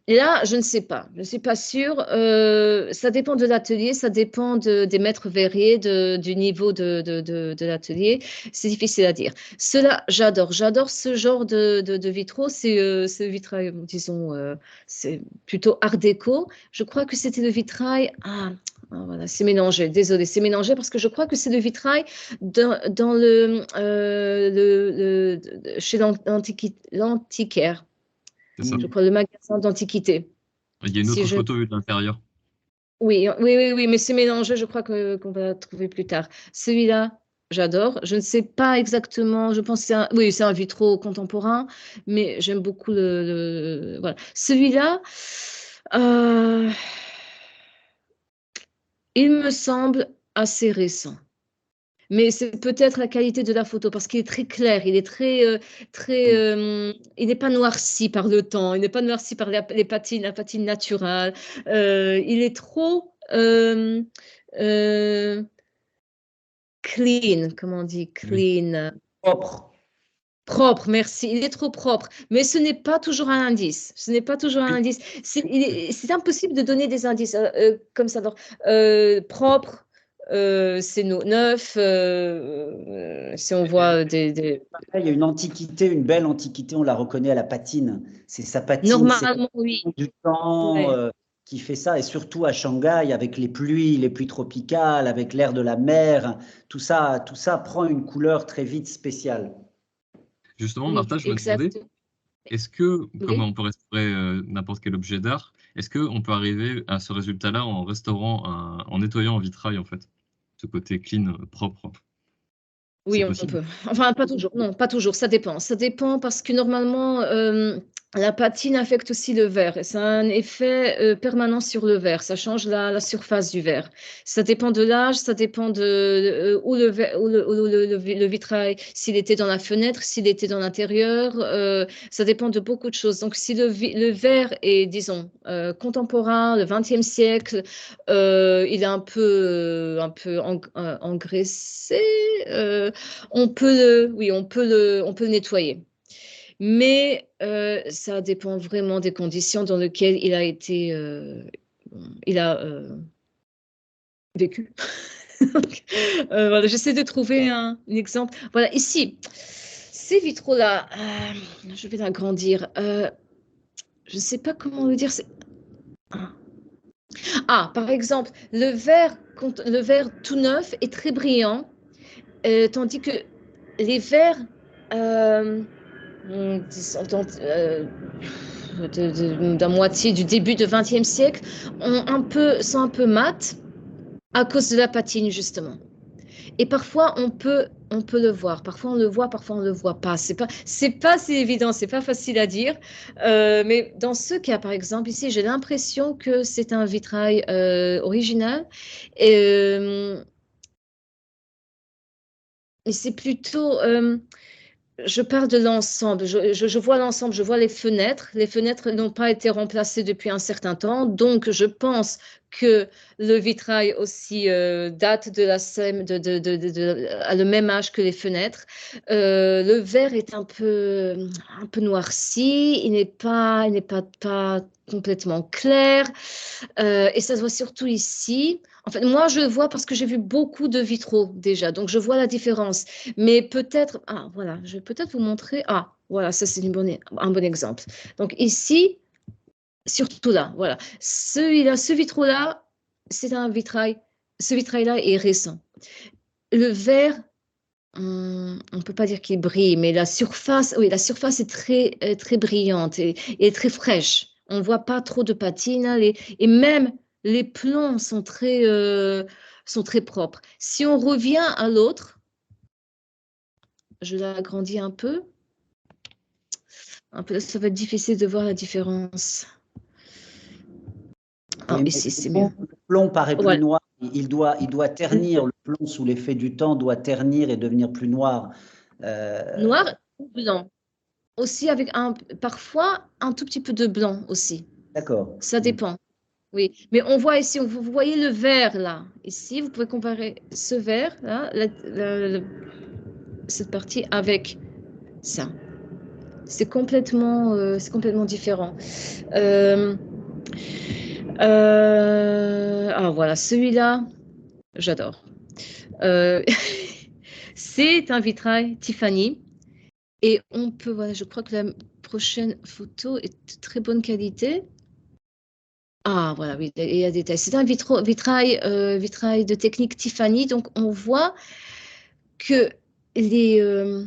Là, je ne sais pas, je ne suis pas sûre. Ça dépend de l'atelier, ça dépend des maîtres verriers, du niveau de l'atelier. C'est difficile à dire. Cela, j'adore ce genre de vitraux. C'est le vitrail, disons, c'est plutôt art déco. Je crois que c'était le vitrail. Voilà, c'est mélangé. Désolé, c'est mélangé parce que je crois que c'est le vitrail dans chez l'antiquaire. C'est ça. Je crois le magasin d'antiquité. Il y a une Si autre je... photo vue de l'intérieur. Oui, mais c'est mélangé. Je crois qu'on va trouver plus tard. Celui-là, j'adore. Je ne sais pas exactement. Je pense que oui, c'est un vitraux contemporain, mais j'aime beaucoup voilà. Celui-là, euh, il me semble assez récent. Mais c'est peut-être la qualité de la photo parce qu'il est très clair, il est il n'est pas noirci par le temps, il n'est pas noirci par la patine naturelle. Il est trop euh, clean, comment on dit, Oui. clean, Propre. propre, merci. Il est trop propre, mais ce n'est pas toujours un indice. Ce n'est pas toujours un indice. C'est impossible de donner des indices comme ça. Donc, propre, c'est neuf. Si on voit Il y a une antiquité, une belle antiquité, on la reconnaît à la patine. C'est sa patine, c'est normalement, oui. du temps Ouais. qui fait ça, et surtout à Shanghai, avec les pluies tropicales, avec l'air de la mer, tout ça prend une couleur très vite spéciale. Justement, Oui, Martha, je me demandais, exact. est-ce que, comme Oui. on peut restaurer n'importe quel objet d'art, est-ce qu'on peut arriver à ce résultat-là en restaurant, en nettoyant un vitrail, en fait? Ce côté clean, propre, c'est Oui, on possible? peut. Enfin, pas toujours. Non, pas toujours. Ça dépend. Ça dépend parce que normalement, la patine affecte aussi le verre. Et ça a un effet permanent sur le verre. Ça change la surface du verre. Ça dépend de l'âge, ça dépend de où le vitrail, s'il était dans la fenêtre, s'il était dans l'intérieur. Ça dépend de beaucoup de choses. Donc, si le verre est, disons, contemporain, le XXe siècle, il est un peu engraissé. Oui, on peut le nettoyer. Mais ça dépend vraiment des conditions dans lesquelles il a vécu. Donc, voilà, j'essaie de trouver un exemple. Voilà, ici, ces vitraux-là, je vais l'agrandir. Je ne sais pas comment le dire. Par exemple, le verre tout neuf est très brillant, tandis que les verres disons, d'un moitié du début du XXe siècle sont un peu mat à cause de la patine, justement. Et parfois, on peut le voir. Parfois, on le voit, parfois, on ne le voit pas. C'est pas si évident, c'est pas facile à dire. Mais dans ce cas, par exemple, ici, j'ai l'impression que c'est un vitrail original. Et, mais c'est plutôt... je parle de l'ensemble. Je vois l'ensemble, je vois les fenêtres. Les fenêtres n'ont pas été remplacées depuis un certain temps. Donc, je pense que le vitrail aussi date de la SEM, à le même âge que les fenêtres. Le verre est un peu noirci. Pas complètement clair. Et ça se voit surtout ici. En fait, moi, je le vois parce que j'ai vu beaucoup de vitraux déjà. Donc, je vois la différence. Mais peut-être, voilà, je vais peut-être vous montrer. Voilà, ça c'est un bon exemple. Donc ici, surtout là, voilà. Ce vitraux-là, c'est un vitrail. Ce vitrail-là est récent. Le vert, on ne peut pas dire qu'il brille, mais oui, la surface est très brillante et très fraîche. On ne voit pas trop de patine, hein, et même les plombs sont très propres. Si on revient à l'autre, je l'agrandis un peu. Ça va être difficile de voir la différence. Oui, mais Ici, c'est mieux. le plomb paraît plus Voilà. noir. Il doit ternir. Le plomb, sous l'effet du temps, doit ternir et devenir plus noir. Noir ou blanc. Aussi avec parfois un tout petit peu de blanc aussi. D'accord. Ça dépend. Oui, mais on voit ici, vous voyez le vert là. Ici, vous pouvez comparer ce vert là, cette partie avec ça. C'est complètement différent. Ah voilà, celui-là, j'adore. C'est un vitrail Tiffany. Et on peut, voilà, je crois que la prochaine photo est de très bonne qualité. Ah, voilà, oui, il y a des détails. C'est un vitrail de technique Tiffany. Donc, on voit que le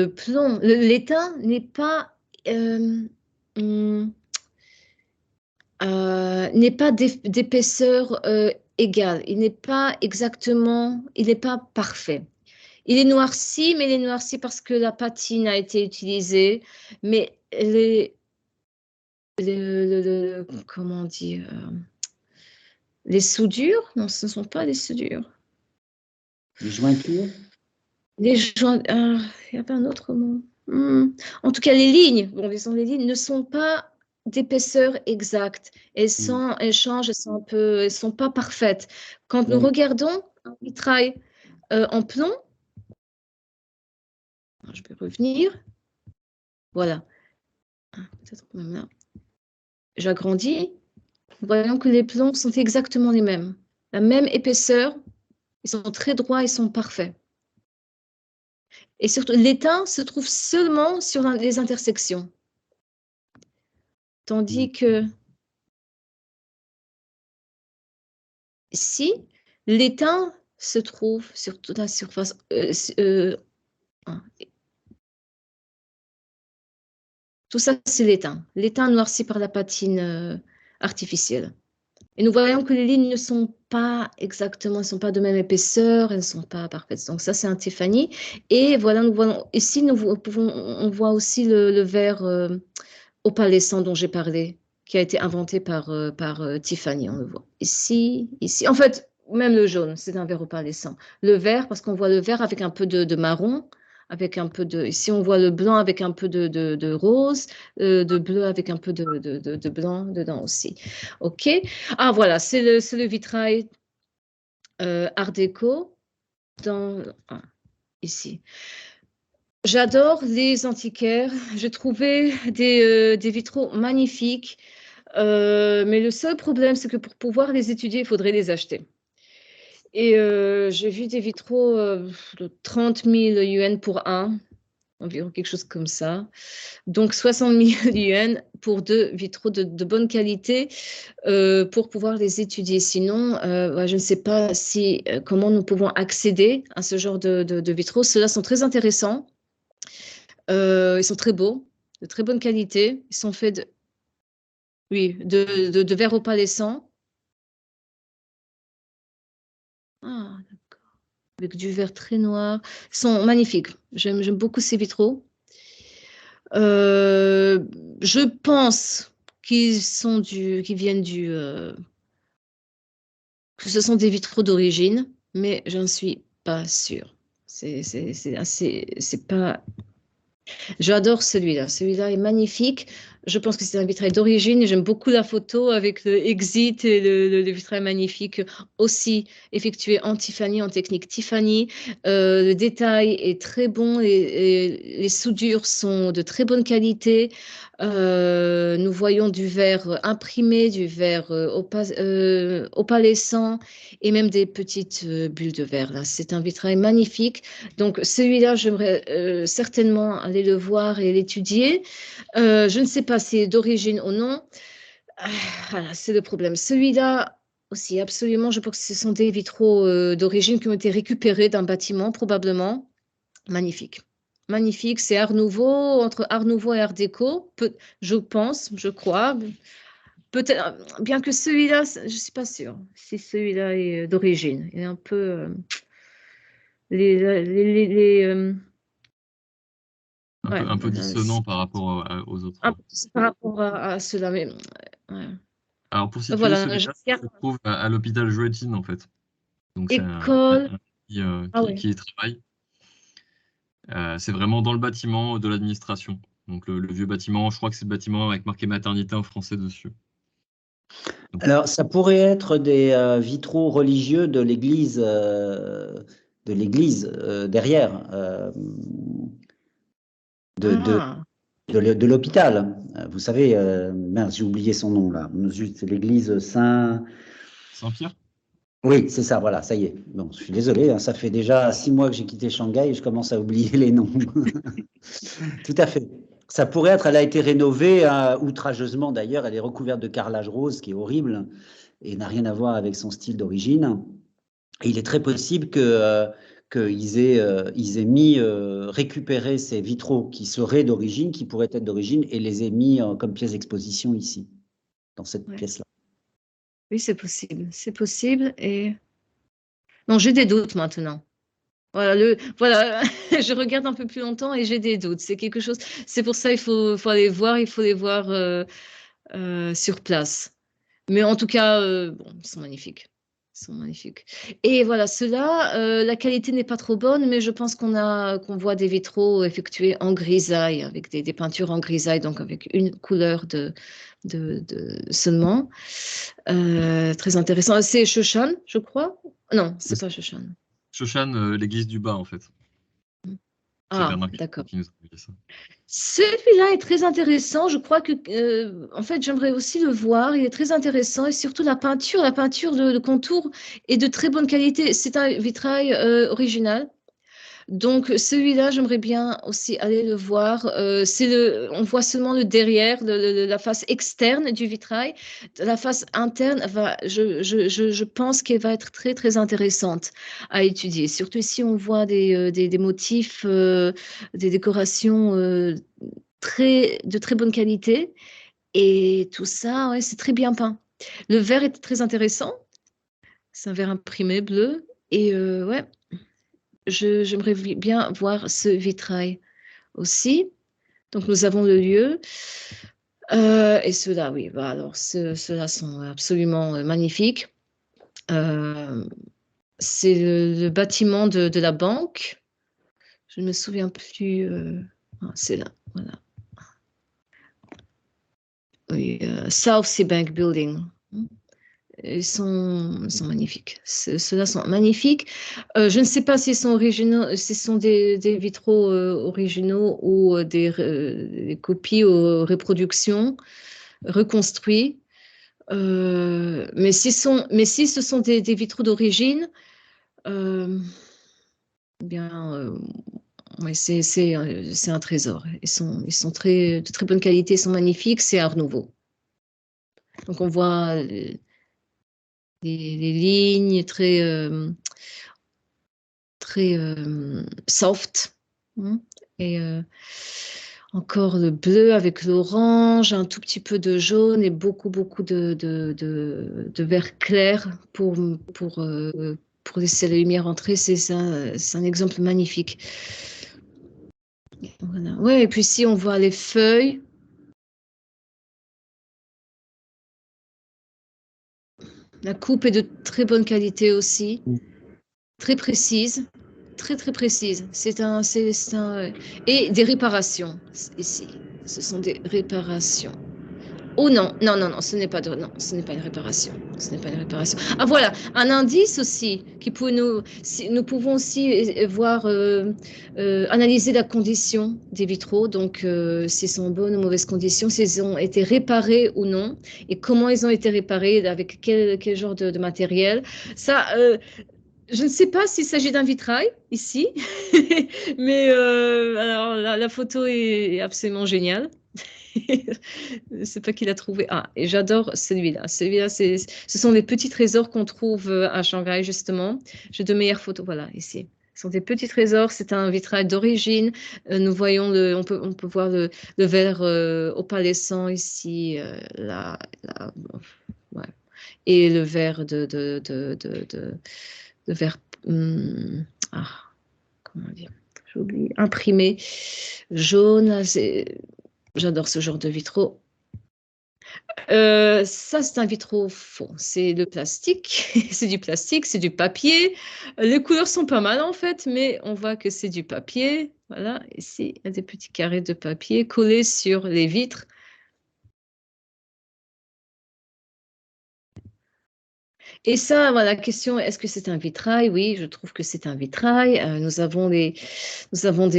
plomb, l'étain n'est pas, n'est pas d'épaisseur égale. Il n'est pas exactement, il n'est pas parfait. Il est noirci, mais il est noirci parce que la patine a été utilisée. Mais comment on dit, les soudures? Non, ce ne sont pas les soudures. Les jointures? Les joints, il y avait un autre mot. En tout cas, les lignes, bon, disons, les lignes ne sont pas d'épaisseur exacte. Elles changent, elles sont pas parfaites. Quand nous regardons un vitrail en plomb, je vais revenir. Voilà. Peut-être même là. J'agrandis. Voyons que les plombs sont exactement les mêmes. La même épaisseur. Ils sont très droits, ils sont parfaits. Et surtout, l'étain se trouve seulement sur les intersections. Tandis que ici, l'étain se trouve sur toute la surface. Tout ça, c'est l'étain. L'étain noirci par la patine artificielle. Et nous voyons que les lignes ne sont pas exactement, elles ne sont pas de même épaisseur, elles ne sont pas parfaites. Donc ça, c'est un Tiffany. Et voilà, nous voyons, ici, on voit aussi le verre opalescent dont j'ai parlé, qui a été inventé par Tiffany, on le voit. Ici, en fait, même le jaune, c'est un verre opalescent. Le vert, parce qu'on voit le vert avec un peu de marron, avec un peu de... Ici, on voit le blanc avec un peu de rose, de bleu avec un peu de blanc dedans aussi. OK. Ah, voilà, c'est le vitrail Art déco ici. J'adore les antiquaires. J'ai trouvé des vitraux magnifiques. Mais le seul problème, c'est que pour pouvoir les étudier, il faudrait les acheter. Et j'ai vu des vitraux de 30 000 yuan pour un, environ quelque chose comme ça. Donc 60 000 yuan pour deux vitraux de bonne qualité pour pouvoir les étudier. Sinon, je ne sais pas comment nous pouvons accéder à ce genre de vitraux. Ceux-là sont très intéressants. Ils sont très beaux, de très bonne qualité. Ils sont faits de verre opalescent. Ah, d'accord. Avec du verre très noir. Ils sont magnifiques. J'aime beaucoup ces vitraux. Je pense qu'ils viennent que ce sont des vitraux d'origine, mais je ne suis pas sûre. C'est pas. J'adore celui-là. Celui-là est magnifique. Je pense que c'est un vitrail d'origine. J'aime beaucoup la photo avec le exit et le vitrail magnifique aussi effectué en Tiffany, en technique Tiffany. Le détail est très bon. Les soudures sont de très bonne qualité. Nous voyons du verre imprimé, du verre opalescent et même des petites bulles de verre. Là, c'est un vitrail magnifique. Donc celui-là, j'aimerais certainement aller le voir et l'étudier. Je ne sais pas si c'est d'origine ou non. Voilà, c'est le problème. Celui-là aussi, absolument, je pense que ce sont des vitraux d'origine qui ont été récupérés d'un bâtiment, probablement. Magnifique. Magnifique, c'est Art Nouveau, entre Art Nouveau et Art Déco, je pense, je crois. Peut-être, bien que celui-là, je ne suis pas sûre si celui-là est d'origine. Il est un peu... un peu dissonant par rapport aux autres. Par rapport à cela, mais ouais. Alors pour situer, Voilà, celui-là se trouve à l'hôpital Jouettine en fait. Donc c'est école. qui y travaille. C'est vraiment dans le bâtiment de l'administration. Donc le vieux bâtiment, je crois que c'est le bâtiment avec marqué maternité en français dessus. Donc, Alors, ça pourrait être des vitraux religieux de l'église derrière, de Ah, de l'hôpital. Vous savez, mince, j'ai oublié son nom là. C'est l'église Saint. Saint-Pierre? Oui, c'est ça, voilà, ça y est. Bon, je suis désolé, hein, ça fait déjà 6 mois que j'ai quitté Shanghai et je commence à oublier les noms. Tout à fait. Ça pourrait être, elle a été rénovée outrageusement d'ailleurs, elle est recouverte de carrelage rose, qui est horrible et n'a rien à voir avec son style d'origine. Et il est très possible qu'ils aient mis, récupéré ces vitraux qui seraient d'origine, qui pourraient être d'origine, et les aient mis comme pièce d'exposition ici, dans cette ouais. pièce-là. Oui, c'est possible. C'est possible. Et non, j'ai des doutes maintenant. Voilà, je regarde un peu plus longtemps et j'ai des doutes. C'est quelque chose. C'est pour ça faut aller voir. Il faut les voir sur place. Mais en tout cas, bon, ils sont magnifiques. Ils sont magnifiques. Et voilà, ceux-là, la qualité n'est pas trop bonne, mais je pense qu'on voit des vitraux effectués en grisaille, avec des peintures en grisaille, donc avec une couleur seulement. Très intéressant. C'est Shoshan, je crois. Non, c'est pas Shoshan. Shoshan, l'église du bas, en fait. C'est Ah, Bernard d'accord. qui nous a envoyé ça. Celui-là est très intéressant. Je crois que, en fait, j'aimerais aussi le voir. Il est très intéressant et surtout la peinture de contour est de très bonne qualité. C'est un vitrail original. Donc celui-là, j'aimerais bien aussi aller le voir. On voit seulement le derrière, la face externe du vitrail. La face interne, je pense qu'elle va être très très intéressante à étudier. Surtout si on voit des motifs, des décorations de très bonne qualité. Et tout ça, ouais, c'est très bien peint. Le verre est très intéressant. C'est un verre imprimé bleu. Et ouais, j'aimerais bien voir ce vitrail aussi. Donc, nous avons le lieu. Et ceux-là, oui, bah, alors ceux-là sont absolument magnifiques. Euh, c'est le bâtiment de la banque. Je ne me souviens plus. C'est là, voilà. Oui, South Sea Bank Building. Ils sont magnifiques. Ceux-là sont magnifiques. Je ne sais pas s'ils sont originaux, si ce sont des vitraux originaux ou des copies ou reproductions reconstruits. Mais si ce sont des vitraux d'origine, euh, bien, ouais, c'est un trésor. Ils sont de très bonne qualité, ils sont magnifiques. C'est Art Nouveau. Donc on voit les lignes très soft. Et encore le bleu avec l'orange, un tout petit peu de jaune et beaucoup de vert clair pour laisser la lumière entrer. C'est un exemple magnifique. Voilà. Ouais, et puis ici, on voit les feuilles. La coupe est de très bonne qualité aussi, très précise. Très précise. Et des réparations ici. Ce sont des réparations. Oh non, ce n'est pas non, ce n'est pas une réparation. Ce n'est pas une réparation. Ah voilà, un indice aussi qui peut nous pouvons aussi voir, analyser la condition des vitraux, donc s'ils sont en bonne ou mauvaise condition, s'ils ont été réparés ou non, et comment ils ont été réparés, avec quel genre de matériel. Ça, je ne sais pas s'il s'agit d'un vitrail ici, mais alors la photo est absolument géniale. Je ne sais pas qui l'a trouvé. Ah, et j'adore celui-là. Celui-là, ce sont des petits trésors qu'on trouve à Shanghai, justement. J'ai de meilleures photos. Voilà, ici. Ce sont des petits trésors. C'est un vitrail d'origine. Nous voyons on peut voir le verre opalescent ici, là, ouais. Et le verre de verre, ah, comment dire, j'oublie, imprimé, jaune. J'adore ce genre de vitraux. Ça, c'est un vitraux faux. C'est le plastique. C'est du plastique, c'est du papier. Les couleurs sont pas mal en fait, mais on voit que c'est du papier. Voilà, ici, il y a des petits carrés de papier collés sur les vitres. Et ça, voilà, la question, est-ce que c'est un vitrail? Oui, je trouve que c'est un vitrail. Nous avons des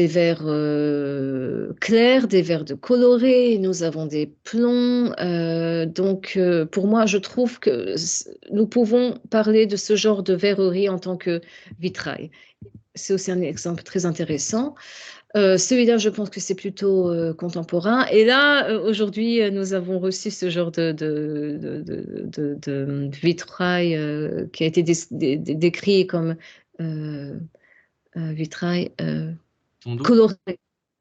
verres clairs, des verres de colorés, nous avons des plombs. Donc, pour moi, je trouve que nous pouvons parler de ce genre de verrerie en tant que vitrail. C'est aussi un exemple très intéressant. Celui-là, je pense que c'est plutôt contemporain. Et là, aujourd'hui, nous avons reçu ce genre de vitrail qui a été décrit comme euh, vitrail Ton dos? coloré.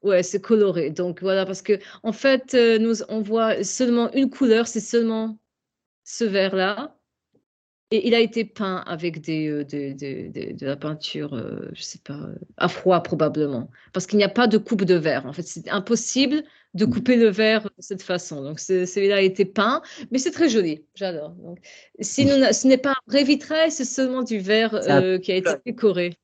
Ouais, c'est coloré. Donc voilà, parce que en fait, on voit seulement une couleur, c'est seulement ce vert-là. Et il a été peint avec de la peinture, je sais pas, à froid probablement, parce qu'il n'y a pas de coupe de verre. En fait, c'est impossible de couper le verre de cette façon. Donc, celui-là a été peint, mais c'est très joli. J'adore. Donc, ce n'est pas un vrai vitrail, c'est seulement du verre C'est un, qui a été décoré.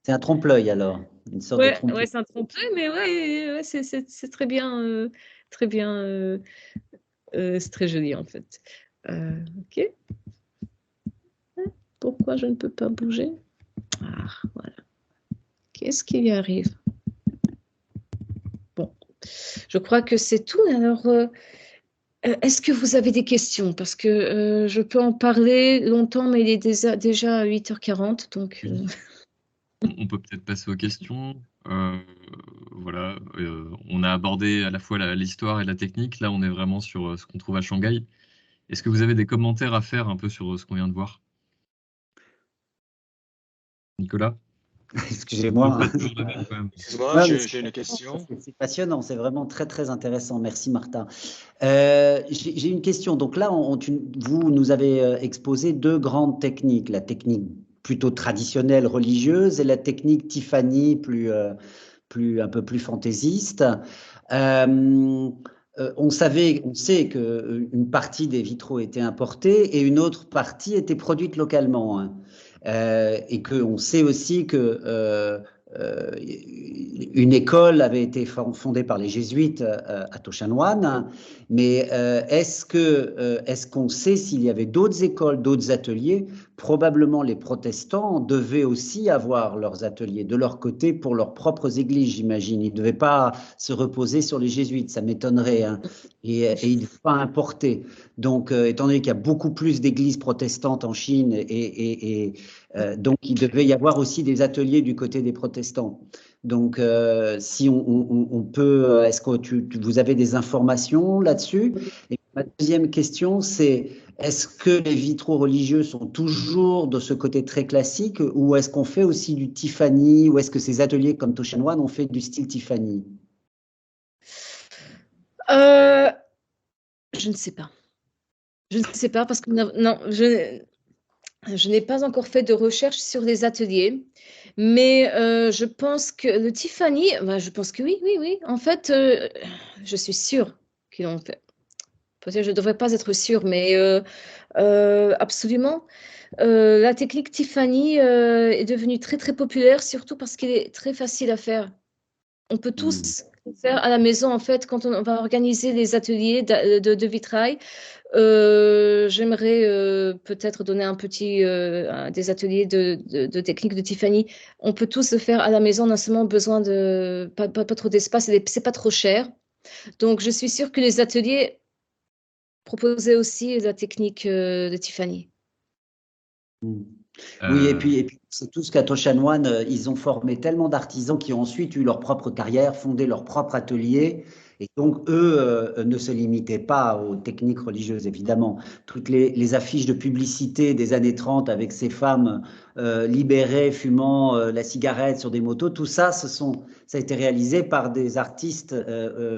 c'est un trompe-l'œil alors, une sorte de Ouais, ouais, trompe-l'œil. c'est un trompe-l'œil, mais ouais, ouais, c'est très bien, très bien, c'est très joli en fait. Ok. Pourquoi je ne peux pas bouger? Ah, voilà. Qu'est-ce qui lui arrive? Bon, je crois que c'est tout. Alors, est-ce que vous avez des questions? Parce que je peux en parler longtemps, mais il est déjà 8h40, donc... Oui. On peut peut-être passer aux questions. Voilà, on a abordé à la fois l'histoire et la technique. Là, on est vraiment sur ce qu'on trouve à Shanghai. Est-ce que vous avez des commentaires à faire un peu sur ce qu'on vient de voir? Nicolas? Excusez-moi. Pas toujours la même quand même. Excuse-moi, Non, mais j'ai une question. c'est passionnant, c'est vraiment très très intéressant. Merci Martin. J'ai une question. Donc là, vous nous avez exposé deux grandes techniques, la technique plutôt traditionnelle religieuse et la technique Tiffany un peu plus fantaisiste. On sait que une partie des vitraux était importés et une autre partie était produite localement, hein. Et qu'on sait aussi que euh, une école avait été fondée par les jésuites à Toshanoan, mais est-ce qu'on sait s'il y avait d'autres écoles, d'autres ateliers? Probablement les protestants devaient aussi avoir leurs ateliers de leur côté pour leurs propres églises, j'imagine. Ils ne devaient pas se reposer sur les jésuites, ça m'étonnerait, hein. Et ils ne devaient pas importer. Donc, étant donné qu'il y a beaucoup plus d'églises protestantes en Chine, donc il devait y avoir aussi des ateliers du côté des protestants. Donc, si on peut, est-ce que vous avez des informations là-dessus? Et ma deuxième question, c'est est-ce que les vitraux religieux sont toujours de ce côté très classique ou est-ce qu'on fait aussi du Tiffany ou est-ce que ces ateliers comme Toshanoan ont fait du style Tiffany? Euh, je ne sais pas. Je ne sais pas parce que non, je n'ai pas encore fait de recherche sur les ateliers, mais je pense que le Tiffany, bah, je pense que oui, oui, oui. En fait, je suis sûre qu'ils l'ont fait. Peut-être je ne devrais pas être sûre, mais absolument. La technique Tiffany est devenue très, très populaire, surtout parce qu'elle est très facile à faire. On peut tous le faire à la maison, en fait, quand on va organiser les ateliers de vitrail. J'aimerais peut-être donner des ateliers de technique de Tiffany. On peut tous le faire à la maison, on a seulement besoin de pas trop d'espace, et c'est pas trop cher. Donc, je suis sûre que les ateliers proposaient aussi la technique de Tiffany. Oui, et Euh, puis c'est tout ce qu'à Toshanoan, ils ont formé tellement d'artisans qui ont ensuite eu leur propre carrière, fondé leur propre atelier. Et donc, eux ne se limitaient pas aux techniques religieuses, évidemment. Toutes les affiches de publicité des années 30 avec ces femmes libérées, fumant la cigarette sur des motos, tout ça, ça a été réalisé par des artistes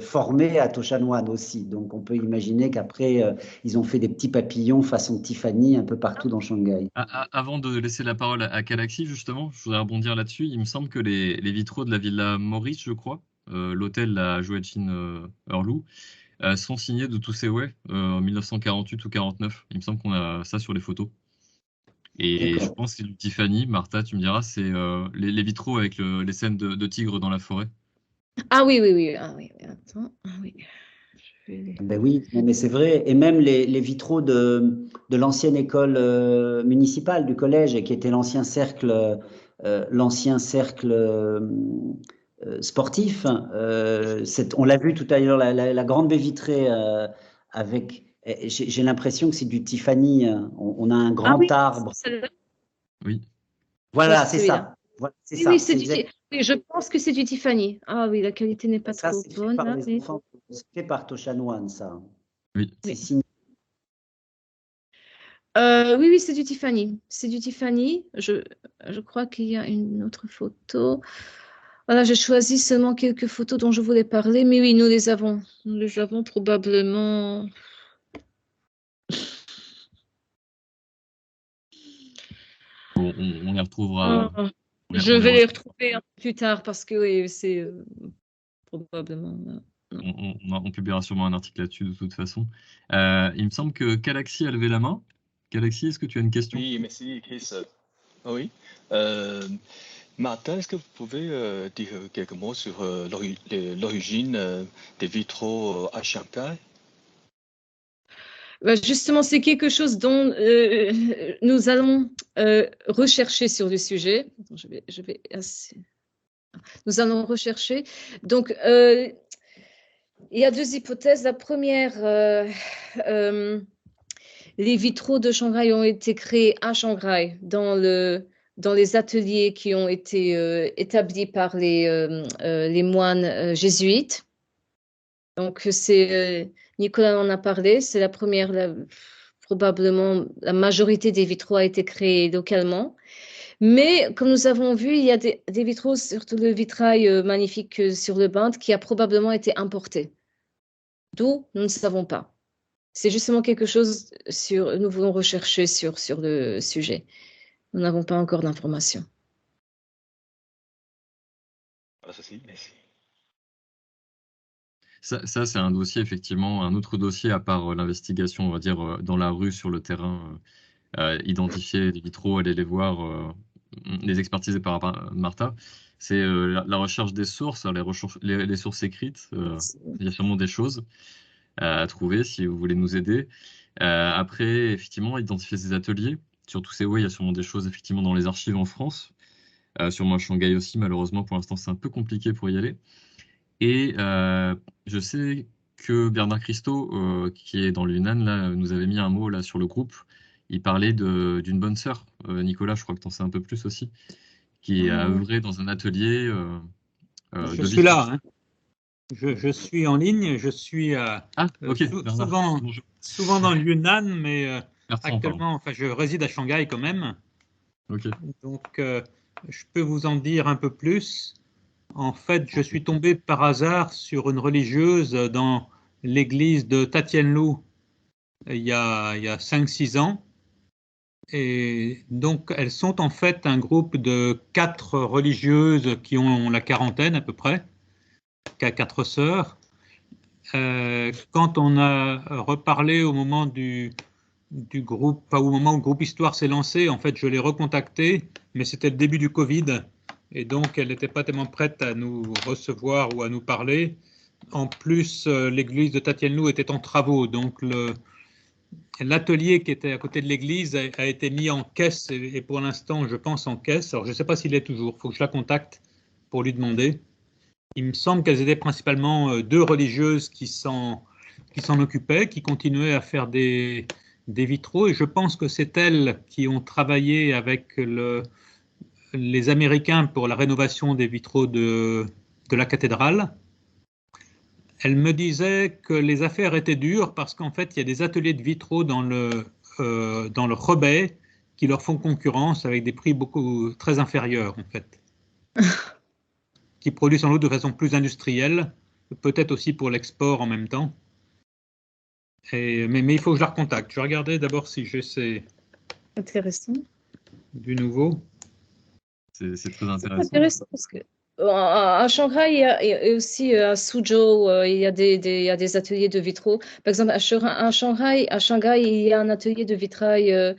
formés à Toshanoan aussi. Donc, on peut imaginer qu'après, ils ont fait des petits papillons façon Tiffany un peu partout dans Shanghai. Avant de laisser la parole à Galaxy, justement, je voudrais rebondir là-dessus. Il me semble que les vitraux de la Villa Maurice, je crois, l'hôtel la Joachim Hurlou, sont signés de Wei en 1948 ou 49. Il me semble qu'on a ça sur les photos. Et je D'accord. pense que c'est du Tiffany. Martha, tu me diras, c'est les vitraux avec les scènes de tigres dans la forêt. Ah oui, oui, oui. Ah oui, oui, attends. Ah oui. Je vais Ben oui, non, mais c'est vrai. Et même les vitraux de l'ancienne école municipale du collège, et qui était l'ancien cercle sportif. On l'a vu tout à l'heure, la grande baie vitrée avec. J'ai l'impression que c'est du Tiffany. On a un Ah grand oui, arbre. celle-là. Oui. Je vois Voilà, c'est celui-là. ça. Voilà, c'est Oui, oui, ça. c'est oui, je pense que c'est du Tiffany. Ah oui, la qualité n'est pas Ça, trop c'est fait bonne par là, les mais enfants. C'est fait par Toshanoan, ça. Oui. C'est oui. signé. Oui, oui, c'est du Tiffany. C'est du Tiffany. Je crois qu'il y a une autre photo. Voilà, j'ai choisi seulement quelques photos dont je voulais parler, mais oui, nous les avons. Nous les avons probablement. On les retrouvera. Ah, On je les vais les retrouvera. retrouver un peu plus tard parce que oui, c'est probablement. Non. On publiera sûrement un article là-dessus de toute façon. Il me semble que Galaxy a levé la main. Galaxy, est-ce que tu as une question? Oui, merci, Chris. Oui. Euh, Martin, est-ce que vous pouvez dire quelques mots sur l'origine des vitraux à Shanghai? Bah, justement, c'est quelque chose dont nous allons rechercher sur le sujet. Attends, nous allons rechercher. Donc, il y a deux hypothèses. La première, euh, les vitraux de Shanghai ont été créés à Shanghai dans les ateliers qui ont été établis par les moines jésuites. Donc, Nicolas en a parlé, c'est la première, probablement la majorité des vitraux a été créée localement. Mais comme nous avons vu, il y a des vitraux, surtout le vitrail magnifique sur le Bund, qui a probablement été importé. D'où nous ne savons pas. C'est justement quelque chose nous voulons rechercher sur le sujet. Nous n'avons pas encore d'informations. Ah, ceci, merci. Ça, c'est un dossier, effectivement, un autre dossier à part l'investigation, on va dire, dans la rue, sur le terrain, identifier les vitraux, aller les voir, les expertiser par Martha. C'est la recherche des sources, hein, les sources écrites. Il y a sûrement des choses à trouver si vous voulez nous aider. Après, effectivement, identifier ces ateliers. Surtout, il y a sûrement des choses, effectivement, dans les archives en France. Sûrement à Shanghai aussi, malheureusement, pour l'instant, c'est un peu compliqué pour y aller. Et je sais que Bernard Christo, qui est dans l'UNAN, là, nous avait mis un mot là sur le groupe. Il parlait d'une bonne sœur, Nicolas, je crois que tu en sais un peu plus aussi, qui a œuvré dans un atelier Je de suis vitraux. là, hein. Je suis en ligne, je suis Ah, ok, Bernard. Bonjour. souvent dans le Yunnan, mais Bertrand, pardon. actuellement, enfin, je réside à Shanghai quand même. Ok. Donc, je peux vous en dire un peu plus. En fait, je suis tombé par hasard sur une religieuse dans l'église de Tatianlu il y a 5-6 ans. Et donc, elles sont en fait un groupe de 4 religieuses qui ont la quarantaine à peu près, 4 sœurs. Quand on a reparlé au moment du groupe, enfin, au moment où le groupe Histoire s'est lancé, en fait, je l'ai recontacté, mais c'était le début du Covid, et donc elle n'était pas tellement prête à nous recevoir ou à nous parler. En plus, l'église de Tatianlu était en travaux, donc l'atelier qui était à côté de l'église a été mis en caisse, et pour l'instant, je pense en caisse. Alors, je ne sais pas s'il est toujours, il faut que je la contacte pour lui demander. Il me semble qu'elles étaient principalement 2 religieuses qui s'en occupaient, qui continuaient à faire des vitraux, et je pense que c'est elles qui ont travaillé avec les Américains pour la rénovation des vitraux de la cathédrale. Elle me disait que les affaires étaient dures parce qu'en fait, il y a des ateliers de vitraux dans le Rebais qui leur font concurrence avec des prix très inférieurs en fait, qui produisent sans doute de façon plus industrielle, peut-être aussi pour l'export en même temps. Mais il faut que je la recontacte. Je vais regarder d'abord si j'essaie Intéressant. du nouveau. C'est très C'est intéressant. intéressant parce que à Shanghai et aussi à Suzhou, il y a il y a des ateliers de vitraux. Par exemple, à Shanghai, il y a un atelier de vitrail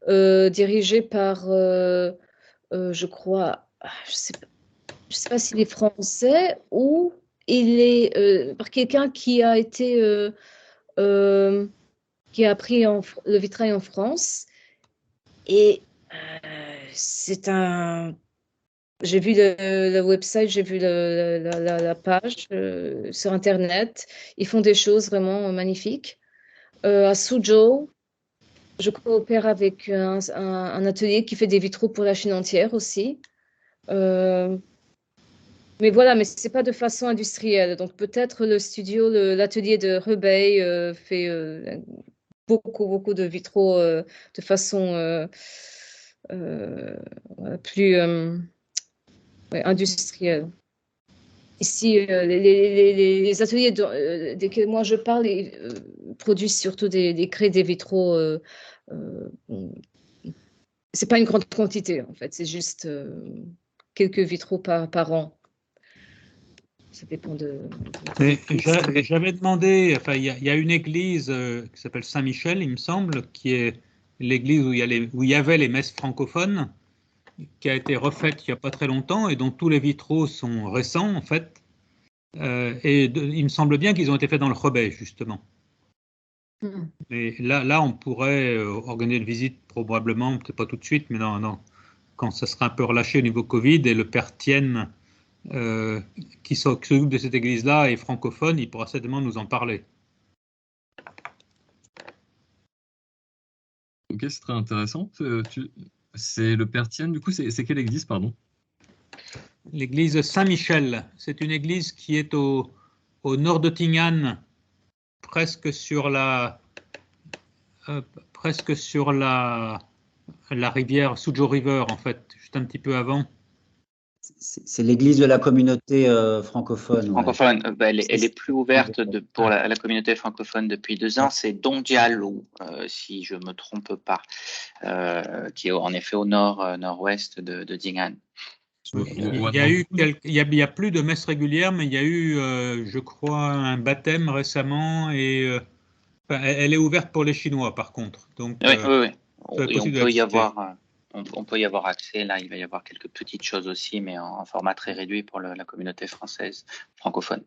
dirigé par, je crois, je sais pas s'il est français ou il est par quelqu'un qui a été, qui a appris le vitrail en France. Et c'est un... J'ai vu le website, j'ai vu la page sur Internet. Ils font des choses vraiment magnifiques. À Suzhou, je coopère avec un atelier qui fait des vitraux pour la Chine entière aussi. Mais voilà, mais c'est pas de façon industrielle. Donc peut-être le studio, l'atelier de Hebei fait beaucoup de vitraux de façon plus industrielle. Ici, les ateliers desquels moi je parle produisent surtout créent des vitraux. C'est pas une grande quantité en fait, c'est juste quelques vitraux par an. Ça dépend de... J'avais demandé, enfin, il y a une église qui s'appelle Saint-Michel, il me semble, qui est l'église où il y avait les messes francophones, qui a été refaite il n'y a pas très longtemps et dont tous les vitraux sont récents, en fait. Il me semble bien qu'ils ont été faits dans le Hebei, justement. Mais là, on pourrait organiser une visite, probablement, peut-être pas tout de suite, mais quand ça sera un peu relâché au niveau Covid, et le père Tienne, qui s'occupe de cette église-là, est francophone, il pourra certainement nous en parler. Ok, c'est très intéressant. C'est le père Tienne, du coup, c'est quelle église, pardon? L'église Saint-Michel, c'est une église qui est au nord de Ting'an, presque sur la rivière Suzhou River, en fait, juste un petit peu avant. C'est l'église de la communauté francophone. Francophone, elle est plus ouverte pour la communauté francophone depuis 2 ans. C'est Dongjialou, si je me trompe pas, qui est en effet au nord-ouest de Jing'an. Il y a plus de messes régulières, mais il y a eu, je crois, un baptême récemment et elle est ouverte pour les Chinois, par contre. Donc, oui. On peut y avoir accès. Là, il va y avoir quelques petites choses aussi, mais en format très réduit pour la communauté française francophone.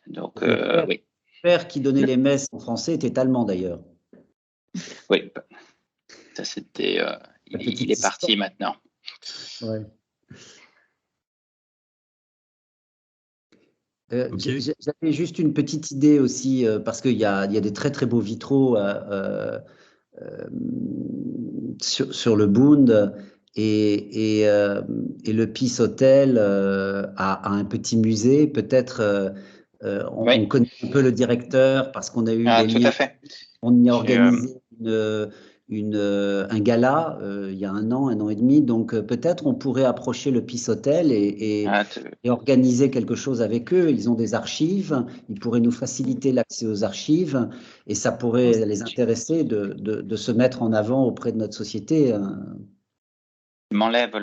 Donc, oui. Le père qui donnait les messes en français était allemand d'ailleurs. Oui, ça c'était. Il est parti maintenant. Ouais. Okay. J'avais juste une petite idée aussi, parce qu'il y a des très beaux vitraux sur le Bund et le Peace Hotel a un petit musée. Peut-être on connaît un peu le directeur parce qu'on a eu des liens. Tout à fait. On y a organisé un gala il y a un an et demi, donc peut-être on pourrait approcher le Peace Hotel et organiser quelque chose avec eux. Ils ont des archives, ils pourraient nous faciliter l'accès aux archives et ça pourrait les intéresser de se mettre en avant auprès de notre société. Je m'enlève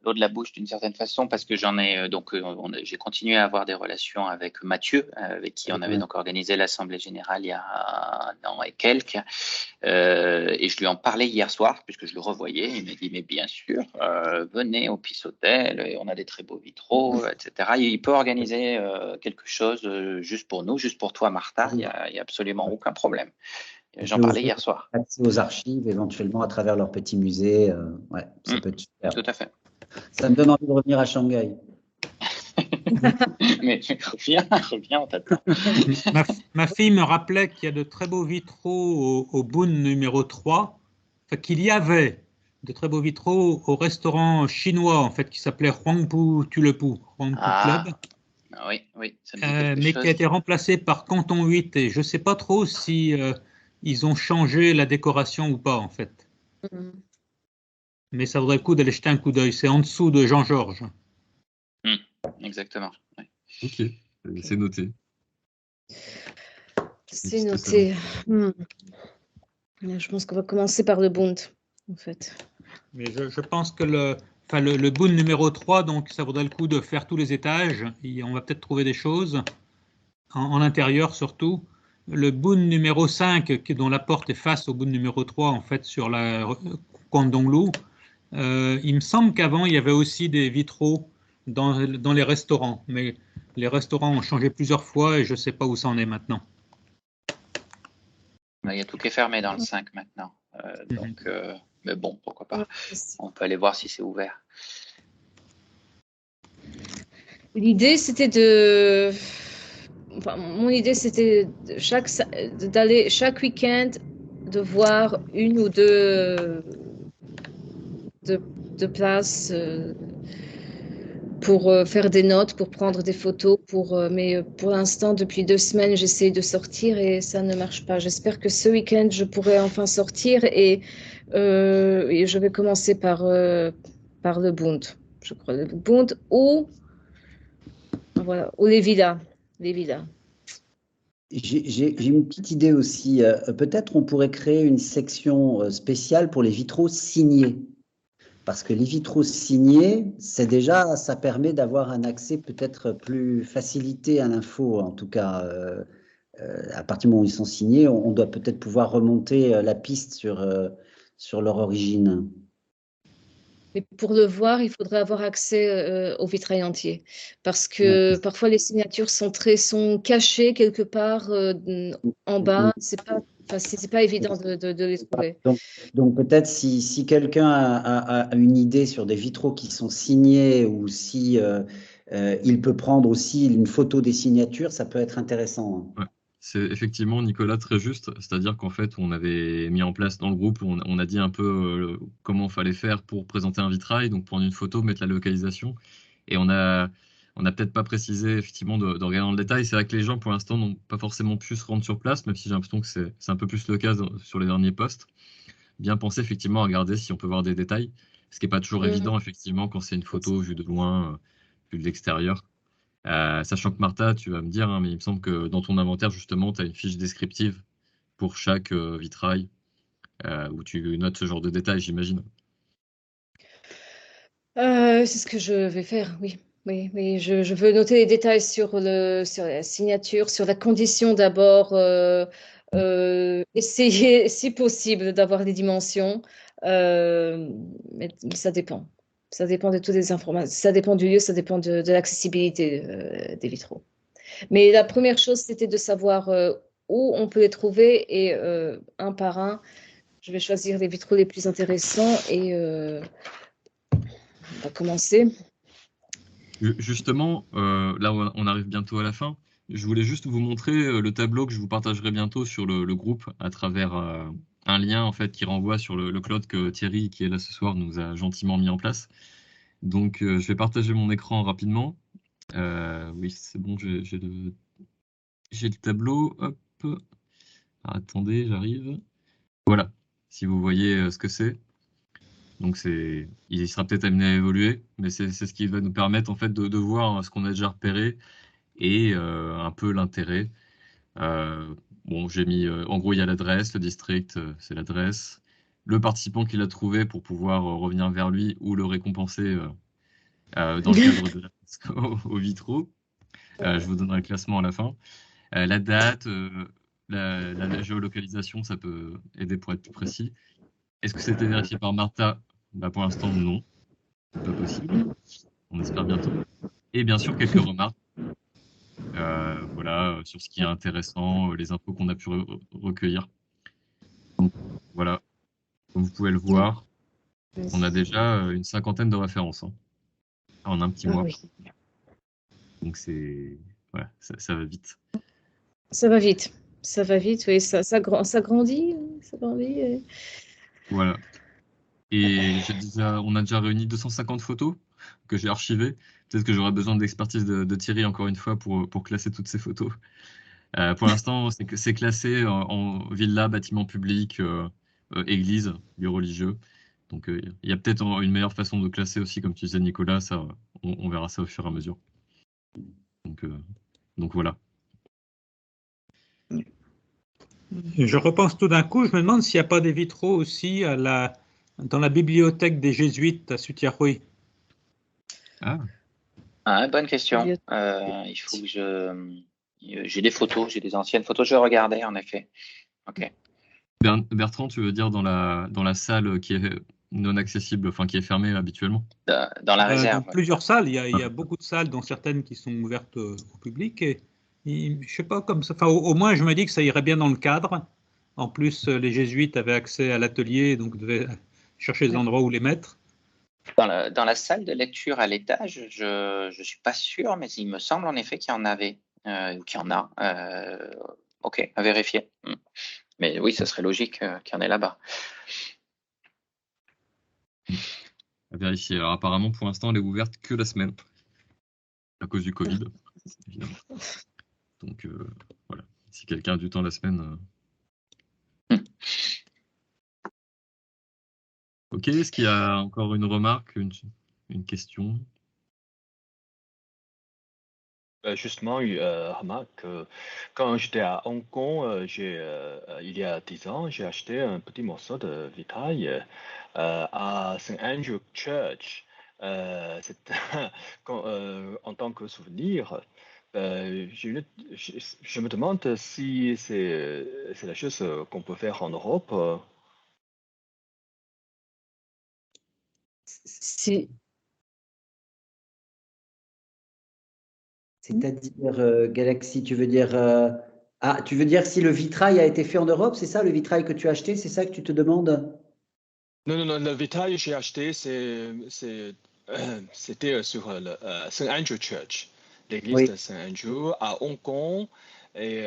l'eau de la bouche d'une certaine façon parce que j'ai continué à avoir des relations avec Mathieu, avec qui on avait donc organisé l'Assemblée Générale il y a un an et quelques, et je lui en parlais hier soir puisque je le revoyais. Il m'a dit mais bien sûr, venez au Peace Hotel et on a des très beaux vitraux, etc. Il peut organiser quelque chose juste pour nous, juste pour toi Martha, il y a absolument aucun problème. J'en parlais hier soir. Accès aux archives éventuellement à travers leur petit musée, ça peut être super. Tout à fait. Ça me donne envie de revenir à Shanghai. Mais reviens, on t'attend. Ma fille me rappelait qu'il y a de très beaux vitraux au Bund numéro 3, enfin, qu'il y avait de très beaux vitraux au restaurant chinois en fait qui s'appelait Huangpu Tulepu, Club. Oui. Ça mais qui a été remplacé par Canton 8 et je ne sais pas trop si ils ont changé la décoration ou pas en fait. Mais ça vaudrait le coup d'aller jeter un coup d'œil. C'est en dessous de Jean-Georges. Exactement. Oui. Ok, c'est noté. C'est noté. Je pense qu'on va commencer par le Bund, en fait. Mais je pense que le Bund numéro 3, donc ça vaudrait le coup de faire tous les étages. Et on va peut-être trouver des choses, en intérieur surtout. le bout numéro 5, dont la porte est face au bout numéro 3, en fait, sur la Kwandonglu, il me semble qu'avant, il y avait aussi des vitraux dans les restaurants, mais les restaurants ont changé plusieurs fois et je ne sais pas où ça en est maintenant. Il y a tout qui est fermé dans le 5 maintenant. Donc, mais bon, pourquoi pas. On peut aller voir si c'est ouvert. L'idée, c'était de... Enfin, mon idée, c'était d'aller chaque week-end de voir une ou deux de places pour faire des notes, pour prendre des photos. Mais pour l'instant, depuis 2 semaines, j'essaie de sortir et ça ne marche pas. J'espère que ce week-end, je pourrai enfin sortir et je vais commencer par le Bund. Je crois le Bund ou les villas. Les villas. J'ai une petite idée aussi. Peut-être on pourrait créer une section spéciale pour les vitraux signés. Parce que les vitraux signés, ça permet d'avoir un accès peut-être plus facilité à l'info. En tout cas, à partir du moment où ils sont signés, on doit peut-être pouvoir remonter la piste sur leur origine. Mais pour le voir, il faudrait avoir accès au vitrail entier. Parce que parfois, les signatures sont cachées quelque part en bas. C'est pas évident de les trouver. Donc peut-être si quelqu'un a une idée sur des vitraux qui sont signés ou si il peut prendre aussi une photo des signatures, ça peut être intéressant. Ouais. C'est effectivement, Nicolas, très juste. C'est-à-dire qu'en fait, on avait mis en place dans le groupe, on a dit un peu comment il fallait faire pour présenter un vitrail, donc prendre une photo, mettre la localisation. Et on a peut-être pas précisé effectivement de regarder dans le détail. C'est vrai que les gens, pour l'instant, n'ont pas forcément pu se rendre sur place, même si j'ai l'impression que c'est un peu plus le cas sur les derniers posts. Bien penser effectivement à regarder si on peut voir des détails, ce qui n'est pas toujours évident effectivement quand c'est une photo vue de loin, vue de l'extérieur. Sachant que Martha, tu vas me dire, hein, mais il me semble que dans ton inventaire, justement, tu as une fiche descriptive pour chaque vitrail où tu notes ce genre de détails, j'imagine. C'est ce que je vais faire, oui. Oui, je veux noter les détails sur la signature, sur la condition d'abord, essayer, si possible, d'avoir les dimensions, mais ça dépend. Ça dépend de toutes les informations, ça dépend du lieu, ça dépend de l'accessibilité des vitraux. Mais la première chose, c'était de savoir où on peut les trouver et un par un, je vais choisir les vitraux les plus intéressants et on va commencer. Justement, là, on arrive bientôt à la fin. Je voulais juste vous montrer le tableau que je vous partagerai bientôt sur le groupe à travers un lien en fait qui renvoie sur le cloud que Thierry, qui est là ce soir, nous a gentiment mis en place. Donc, je vais partager mon écran rapidement. Oui, c'est bon, j'ai le tableau. Hop. Ah, attendez, j'arrive. Voilà, si vous voyez ce que c'est. Donc il sera peut-être amené à évoluer, mais c'est ce qui va nous permettre en fait de voir ce qu'on a déjà repéré et un peu l'intérêt. Bon, j'ai mis, en gros, il y a l'adresse, le district, c'est l'adresse, le participant qu'il a trouvé pour pouvoir revenir vers lui ou le récompenser dans le cadre de au vitraux. Je vous donnerai le classement à la fin. La date, la géolocalisation, ça peut aider pour être plus précis. Est-ce que c'était vérifié par Martha? Bah, pour l'instant, non. C'est pas possible. On espère bientôt. Et bien sûr, quelques remarques. Voilà, sur ce qui est intéressant, les infos qu'on a pu recueillir. Donc, voilà, comme vous pouvez le voir, on a déjà une 50aine de références en un petit mois. Oui. Donc voilà, ça va vite. Ça va vite. Ça va vite, oui. Ça grandit. Ça grandit. Voilà. Et on a déjà réuni 250 photos que j'ai archivées. Peut-être que j'aurai besoin d'expertise de Thierry encore une fois pour classer toutes ces photos. Pour l'instant, c'est classé en villa, bâtiment public, église, lieu religieux. Donc, il y a peut-être une meilleure façon de classer aussi, comme tu disais, Nicolas. Ça, on verra ça au fur et à mesure. Donc voilà. Je repense tout d'un coup, je me demande s'il n'y a pas des vitraux aussi dans la bibliothèque des Jésuites à Sutiaroy. Bonne question. Il J'ai des photos, j'ai des anciennes photos, je regardais en effet. Ok. Bertrand, tu veux dire dans la salle qui est non accessible, enfin qui est fermée habituellement? Dans la Dans réserve. plusieurs salles, il y a beaucoup de salles, dont certaines qui sont ouvertes au public. Et je sais pas, comme ça. Enfin, au moins, je me dis que ça irait bien dans le cadre. En plus, les jésuites avaient accès à l'atelier, donc devaient chercher des endroits où les mettre. Dans la salle de lecture à l'étage, je ne suis pas sûr, mais il me semble en effet qu'il y en avait, qu'il y en a. Ok, à vérifier. Mais oui, ça serait logique qu'il y en ait là-bas. À vérifier. Alors apparemment, pour l'instant, elle est ouverte que la semaine, à cause du Covid, évidemment. Donc voilà, si quelqu'un a du temps la semaine. Ok, est-ce qu'il y a encore une remarque, une question? Justement, remarque, quand j'étais à Hong Kong, il y a 10 ans, j'ai acheté un petit morceau de vitrail à St. Andrew Church. En tant que souvenir, je me demande si c'est la chose qu'on peut faire en Europe. C'est-à-dire, Galaxy, tu veux dire tu veux dire si le vitrail a été fait en Europe, c'est ça, le vitrail que tu as acheté, c'est ça que tu te demandes? Non, le vitrail que j'ai acheté, c'était sur le St. Andrew Church, l'église Oui. de St. Andrew à Hong Kong. Et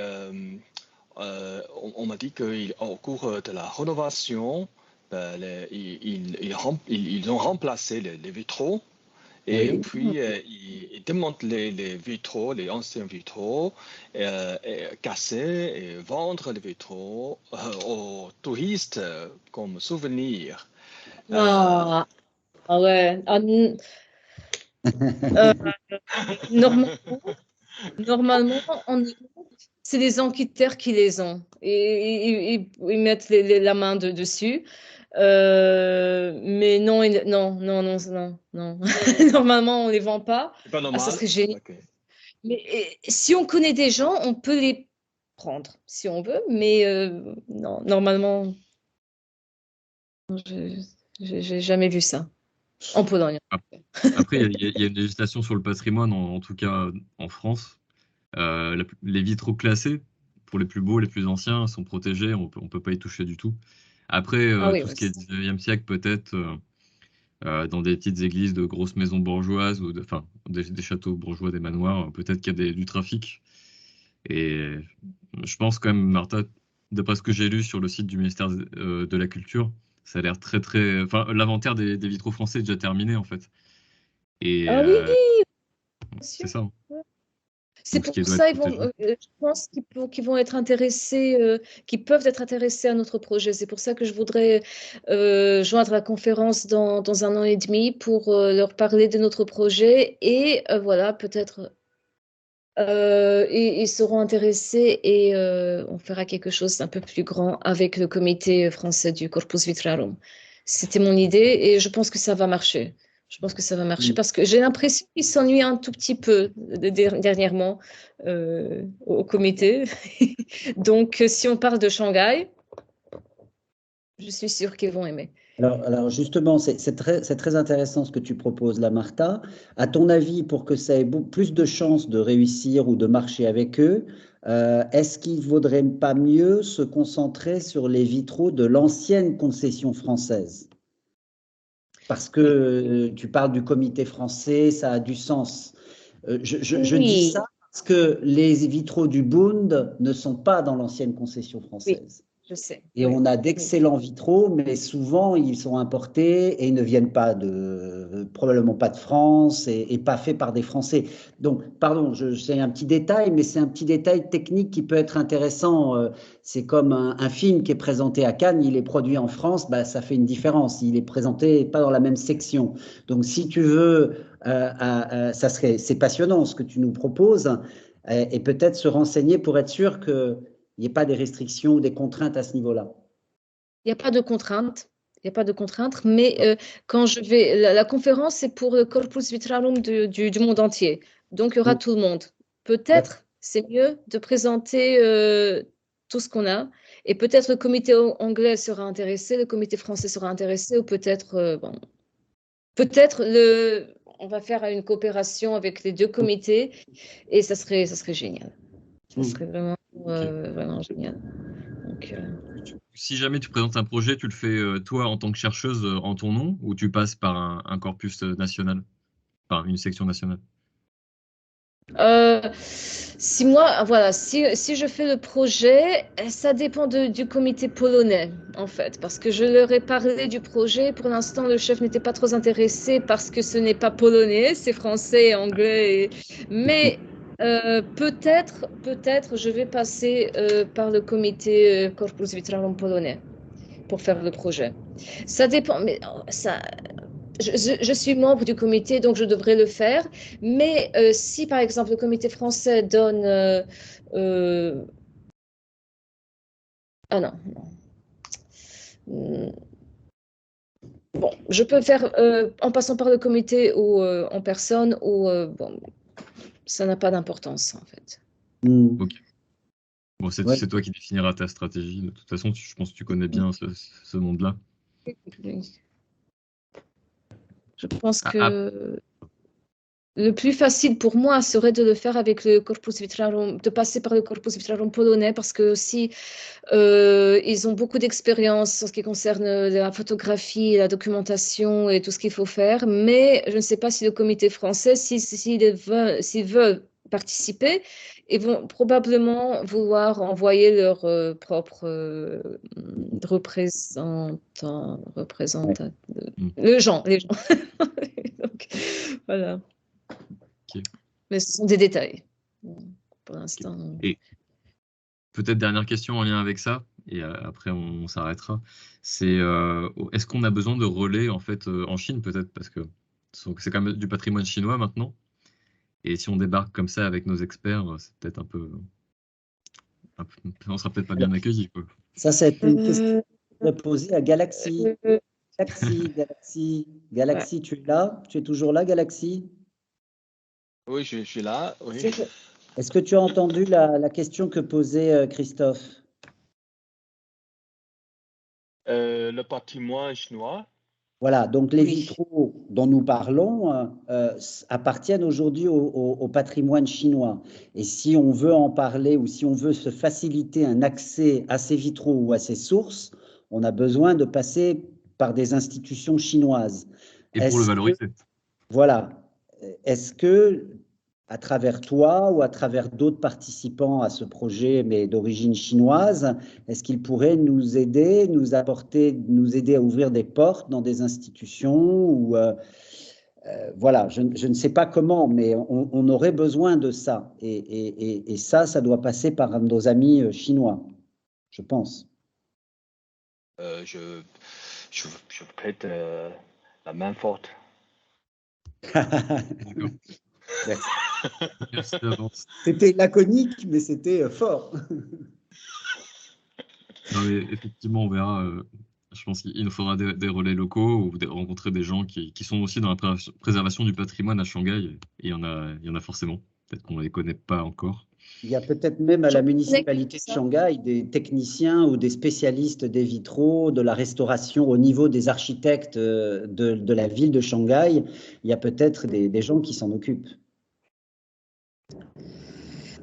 on m'a dit qu'au cours de la rénovation, ils ont remplacé les vitraux. Et Oui. puis, ils démontent les vitraux, les anciens vitraux, casser et vendre les vitraux aux touristes comme souvenir. Ah, ah ouais. Euh, normalement, c'est les enquêteurs qui les ont. Et ils mettent la main dessus. Mais non, non. Normalement, on ne les vend pas. C'est pas Ah, ça normal. serait génial. Ok. Mais si on connaît des gens, on peut les prendre, si on veut. Mais non, normalement, j'ai jamais vu ça. En Pologne. Après, il y a une législation sur le patrimoine, en tout cas en France. Les vitraux classés, pour les plus beaux, les plus anciens, sont protégés, on peut pas y toucher du tout. Après, Ah oui, tout oui, ce qui est 19e siècle, peut-être dans des petites églises de grosses maisons bourgeoises, ou enfin des châteaux bourgeois, des manoirs, peut-être qu'il y a du trafic. Et je pense quand même, Martha, d'après ce que j'ai lu sur le site du ministère de la Culture, ça a l'air très très. Enfin, l'inventaire des vitraux français est déjà terminé en fait. Et Ah oui, bien c'est sûr. ça. C'est Donc ce qui pour doit être ça protégé. je pense qu'ils vont être intéressés, qu'ils peuvent être intéressés à notre projet. C'est pour ça que je voudrais joindre la conférence dans 1 an et demi pour leur parler de notre projet et voilà, peut-être ils seront intéressés et on fera quelque chose d'un peu plus grand avec le comité français du Corpus Vitrarum. C'était mon idée et je pense que ça va marcher. Je pense que ça va marcher parce que j'ai l'impression qu'ils s'ennuient un tout petit peu dernièrement au comité. Donc, si on parle de Shanghai, je suis sûre qu'ils vont aimer. Alors justement, c'est très intéressant ce que tu proposes là, Martha. À ton avis, pour que ça ait plus de chances de réussir ou de marcher avec eux, est-ce qu'il ne vaudrait pas mieux se concentrer sur les vitraux de l'ancienne concession française? Parce que tu parles du comité français, ça a du sens. Je dis Oui, ça parce que les vitraux du Bund ne sont pas dans l'ancienne concession oui, française. je sais. Et Oui, on a oui. d'excellents vitraux, mais souvent ils sont importés et ils ne viennent pas probablement pas de France et pas faits par des Français. Donc, pardon, c'est un petit détail, mais c'est un petit détail technique qui peut être intéressant. C'est comme un film qui est présenté à Cannes, il est produit en France, bah, ça fait une différence. Il est présenté pas dans la même section. Donc, si tu veux, c'est passionnant ce que tu nous proposes, et peut-être se renseigner pour être sûr que il n'y a pas des restrictions ou des contraintes à ce niveau-là. Il n'y a pas de contraintes. Il n'y a pas de contraintes, mais quand je vais, la conférence, c'est pour le Corpus Vitrarum du monde entier. Donc, il y aura tout le monde. Peut-être, C'est mieux de présenter tout ce qu'on a. Et peut-être le comité anglais sera intéressé, le comité français sera intéressé, ou peut-être bon, peut-être on va faire une coopération avec les deux comités et ça serait génial. Ça serait vraiment, vraiment génial. Donc, Si jamais tu présentes un projet, tu le fais toi en tant que chercheuse en ton nom ou tu passes par un corpus national, enfin une section nationale? si moi, voilà, si je fais le projet, ça dépend du comité polonais, en fait, parce que je leur ai parlé du projet. Pour l'instant, le chef n'était pas trop intéressé parce que ce n'est pas polonais, c'est français et anglais. Mais peut-être, je vais passer par le comité Corpus Vitrarum polonais pour faire le projet. Ça dépend, mais ça, je suis membre du comité, donc je devrais le faire. Mais si, par exemple, le comité français donne... ah non, non. Bon, je peux faire en passant par le comité ou en personne, ou bon, ça n'a pas d'importance, en fait. Ok. Bon, c'est toi qui définiras ta stratégie. De toute façon, je pense que tu connais bien ce monde-là. Je pense que le plus facile pour moi serait de le faire avec le Corpus Vitrarum, de passer par le Corpus Vitrarum polonais, parce que aussi ils ont beaucoup d'expérience en ce qui concerne la photographie, la documentation et tout ce qu'il faut faire. Mais je ne sais pas si le comité français, s'ils veulent participer, ils vont probablement vouloir envoyer leur propre représentant, les gens. Donc, voilà. Okay. Mais ce sont des détails. Pour l'instant. Et peut-être dernière question en lien avec ça, et après on s'arrêtera. C'est est-ce qu'on a besoin de relais en fait en Chine peut-être parce que c'est quand même du patrimoine chinois maintenant. Et si on débarque comme ça avec nos experts, c'est peut-être on sera peut-être pas bien accueillis, quoi. Ça, c'est une question à poser à Galaxy. Galaxy, tu es là? Tu es toujours là, Galaxy? Oui, je suis là. Oui. Est-ce que tu as entendu la question que posait Christophe? Le patrimoine chinois. Voilà, donc les vitraux dont nous parlons appartiennent aujourd'hui au patrimoine chinois. Et si on veut en parler ou si on veut se faciliter un accès à ces vitraux ou à ces sources, on a besoin de passer par des institutions chinoises. Et pour le valoriser. Voilà. Est-ce que, à travers toi ou à travers d'autres participants à ce projet, mais d'origine chinoise, est-ce qu'ils pourraient nous aider, nous aider à ouvrir des portes dans des institutions ou voilà, je ne sais pas comment, mais on aurait besoin de ça. Et ça doit passer par nos amis chinois, je pense. Je prête la main forte. C'était laconique, mais c'était fort. Non, mais effectivement, on verra. Je pense qu'il nous faudra des relais locaux ou rencontrer des gens qui sont aussi dans la préservation du patrimoine à Shanghai. Et il y en a forcément. Peut-être qu'on ne les connaît pas encore. Il y a peut-être même à la municipalité de Shanghai des techniciens ou des spécialistes des vitraux, de la restauration au niveau des architectes de la ville de Shanghai. Il y a peut-être des gens qui s'en occupent.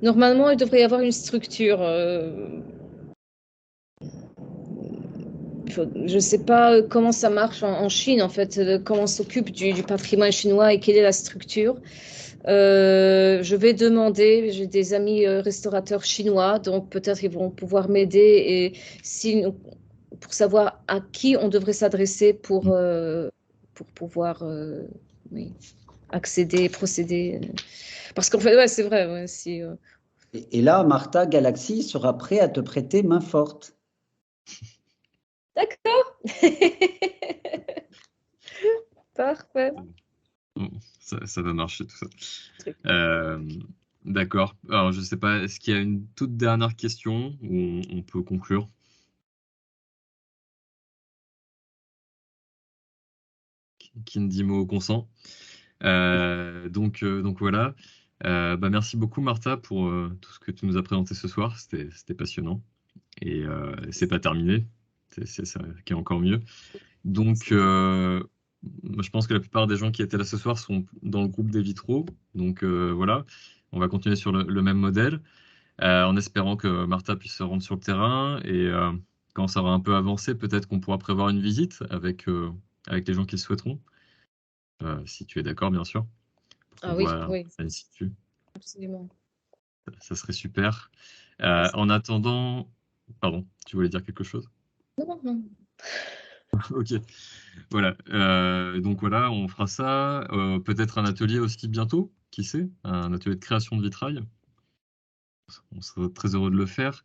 Normalement, il devrait y avoir une structure. Je ne sais pas comment ça marche en Chine, en fait, comment on s'occupe du patrimoine chinois et quelle est la structure. Je vais demander, j'ai des amis restaurateurs chinois, donc peut-être ils vont pouvoir m'aider et pour savoir à qui on devrait s'adresser pour pouvoir accéder, procéder. Parce qu'en fait, ouais, c'est vrai. Ouais, si, Et là, Martha, Galaxy sera prêt à te prêter main forte. D'accord. Parfait. Ça va marcher tout ça. D'accord. Alors, je ne sais pas, est-ce qu'il y a une toute dernière question ou on peut conclure? Qui ne dit mot consent. Donc voilà. Merci beaucoup, Martha, pour tout ce que tu nous as présenté ce soir. C'était passionnant. Et c'est pas terminé. C'est ça qui est encore mieux. Donc, je pense que la plupart des gens qui étaient là ce soir sont dans le groupe des vitraux. Donc, voilà, on va continuer sur le même modèle, en espérant que Martha puisse se rendre sur le terrain. Et quand ça va un peu avancer, peut-être qu'on pourra prévoir une visite avec les gens qui le souhaiteront. Si tu es d'accord, bien sûr. Ah oui, oui, in situ. absolument. Ça serait super. En attendant, pardon, tu voulais dire quelque chose? Non, non. Ok, voilà. Donc voilà, on fera ça. Peut-être un atelier aussi bientôt, qui sait, un atelier de création de vitrail. On serait très heureux de le faire.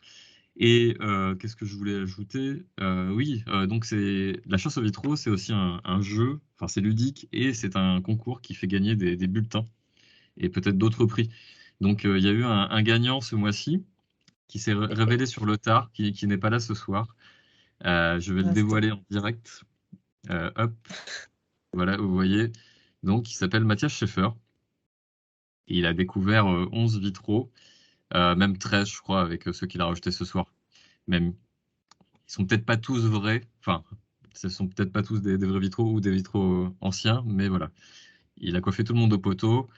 Et qu'est-ce que je voulais ajouter? Oui, donc c'est la chasse aux vitraux, c'est aussi un jeu. Enfin, c'est ludique et c'est un concours qui fait gagner des bulletins et peut-être d'autres prix. Donc il y a eu un gagnant ce mois-ci qui s'est révélé sur le tard, qui n'est pas là ce soir. Je vais le dévoiler en direct. Hop, voilà, vous voyez. Donc, il s'appelle Mathias Schaeffer. Et il a découvert 11 vitraux, même 13, je crois, avec ceux qu'il a rajoutés ce soir. Même, ils sont peut-être pas tous vrais. Enfin, ce sont peut-être pas tous des vrais vitraux ou des vitraux anciens, mais voilà. Il a coiffé tout le monde au poteau,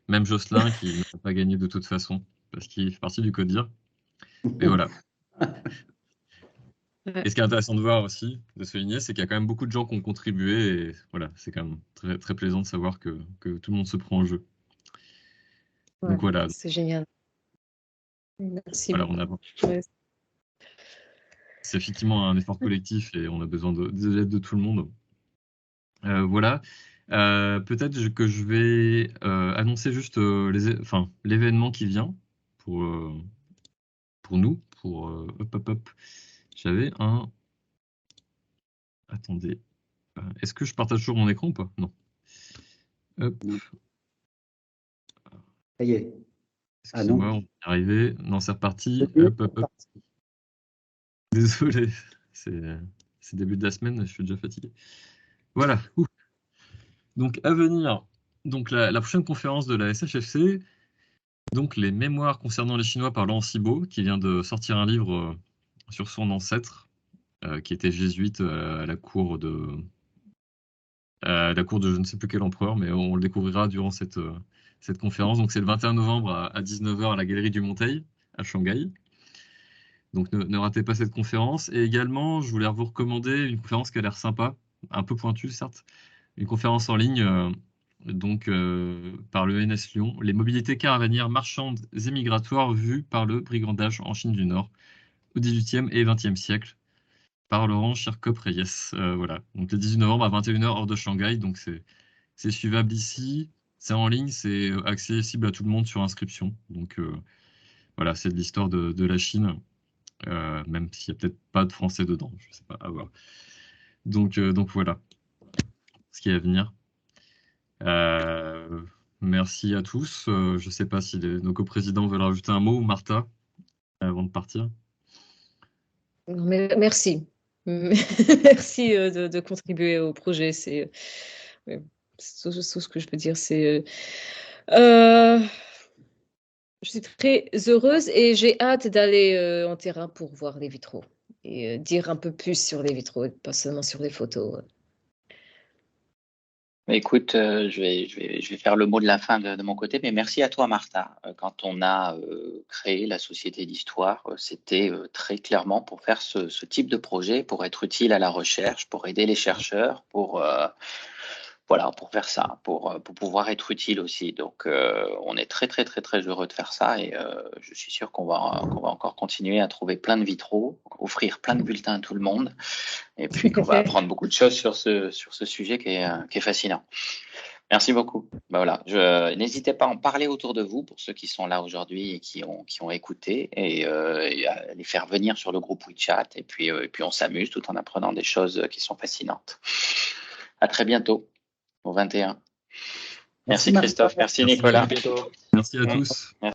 même Jocelyn, qui n'a pas gagné de toute façon, parce qu'il fait partie du CODIR. Mais voilà. Et ce qui est intéressant de voir aussi, de souligner, c'est qu'il y a quand même beaucoup de gens qui ont contribué. Et voilà, c'est quand même très, très plaisant de savoir que tout le monde se prend en jeu. Ouais, Donc voilà, c'est génial. Merci voilà, beaucoup. c'est effectivement un effort collectif et on a besoin de l'aide de tout le monde. Voilà. Peut-être que je vais annoncer juste l'événement qui vient pour nous. Hop. J'avais un. Attendez. Est-ce que je partage toujours mon écran ou pas? Non. Hop. Ça y est. Excusez-moi, on va y arriver. Non, c'est reparti. Hop. Désolé. C'est début de la semaine, je suis déjà fatigué. Voilà. Donc, à venir, donc la prochaine conférence de la SHFC, donc les mémoires concernant les Chinois par Laurent Cibaud, qui vient de sortir un livre sur son ancêtre, qui était jésuite à la cour de je ne sais plus quel empereur, mais on le découvrira durant cette conférence. Donc, c'est le 21 novembre à 19h à la Galerie du Monteil, à Shanghai. Donc, ne ratez pas cette conférence. Et également, je voulais vous recommander une conférence qui a l'air sympa, un peu pointue, certes, une conférence en ligne par le NS Lyon, les mobilités caravanières marchandes et migratoires vues par le brigandage en Chine du Nord au XVIIIe et XXe siècle, par Laurent Chircop-Reyes. Voilà, donc le 18 novembre à 21h hors de Shanghai, donc c'est suivable ici, c'est en ligne, c'est accessible à tout le monde sur inscription. Donc voilà, c'est de l'histoire de la Chine, même s'il n'y a peut-être pas de français dedans, je ne sais pas, à voir. Donc voilà, ce qui est à venir. Merci à tous. Je ne sais pas si nos coprésidents veulent rajouter un mot ou Martha avant de partir. Merci. Merci de contribuer au projet. C'est tout ce que je peux dire. Je suis très heureuse et j'ai hâte d'aller en terrain pour voir les vitraux et dire un peu plus sur les vitraux, pas seulement sur les photos. Écoute, je vais faire le mot de la fin de mon côté, mais merci à toi, Martha. Quand on a créé la Société d'Histoire, c'était très clairement pour faire ce type de projet, pour être utile à la recherche, pour aider les chercheurs, pour faire ça, pour pouvoir être utile aussi. Donc, on est très, très, très, très heureux de faire ça et je suis sûr qu'on va encore continuer à trouver plein de vitraux, offrir plein de bulletins à tout le monde et puis qu'on va apprendre beaucoup de choses sur ce sujet qui est fascinant. Merci beaucoup. Ben voilà, n'hésitez pas à en parler autour de vous pour ceux qui sont là aujourd'hui et qui ont écouté et à les faire venir sur le groupe WeChat et puis on s'amuse tout en apprenant des choses qui sont fascinantes. À très bientôt. Au 21. Merci Christophe, merci Nicolas. Merci à tous. Merci.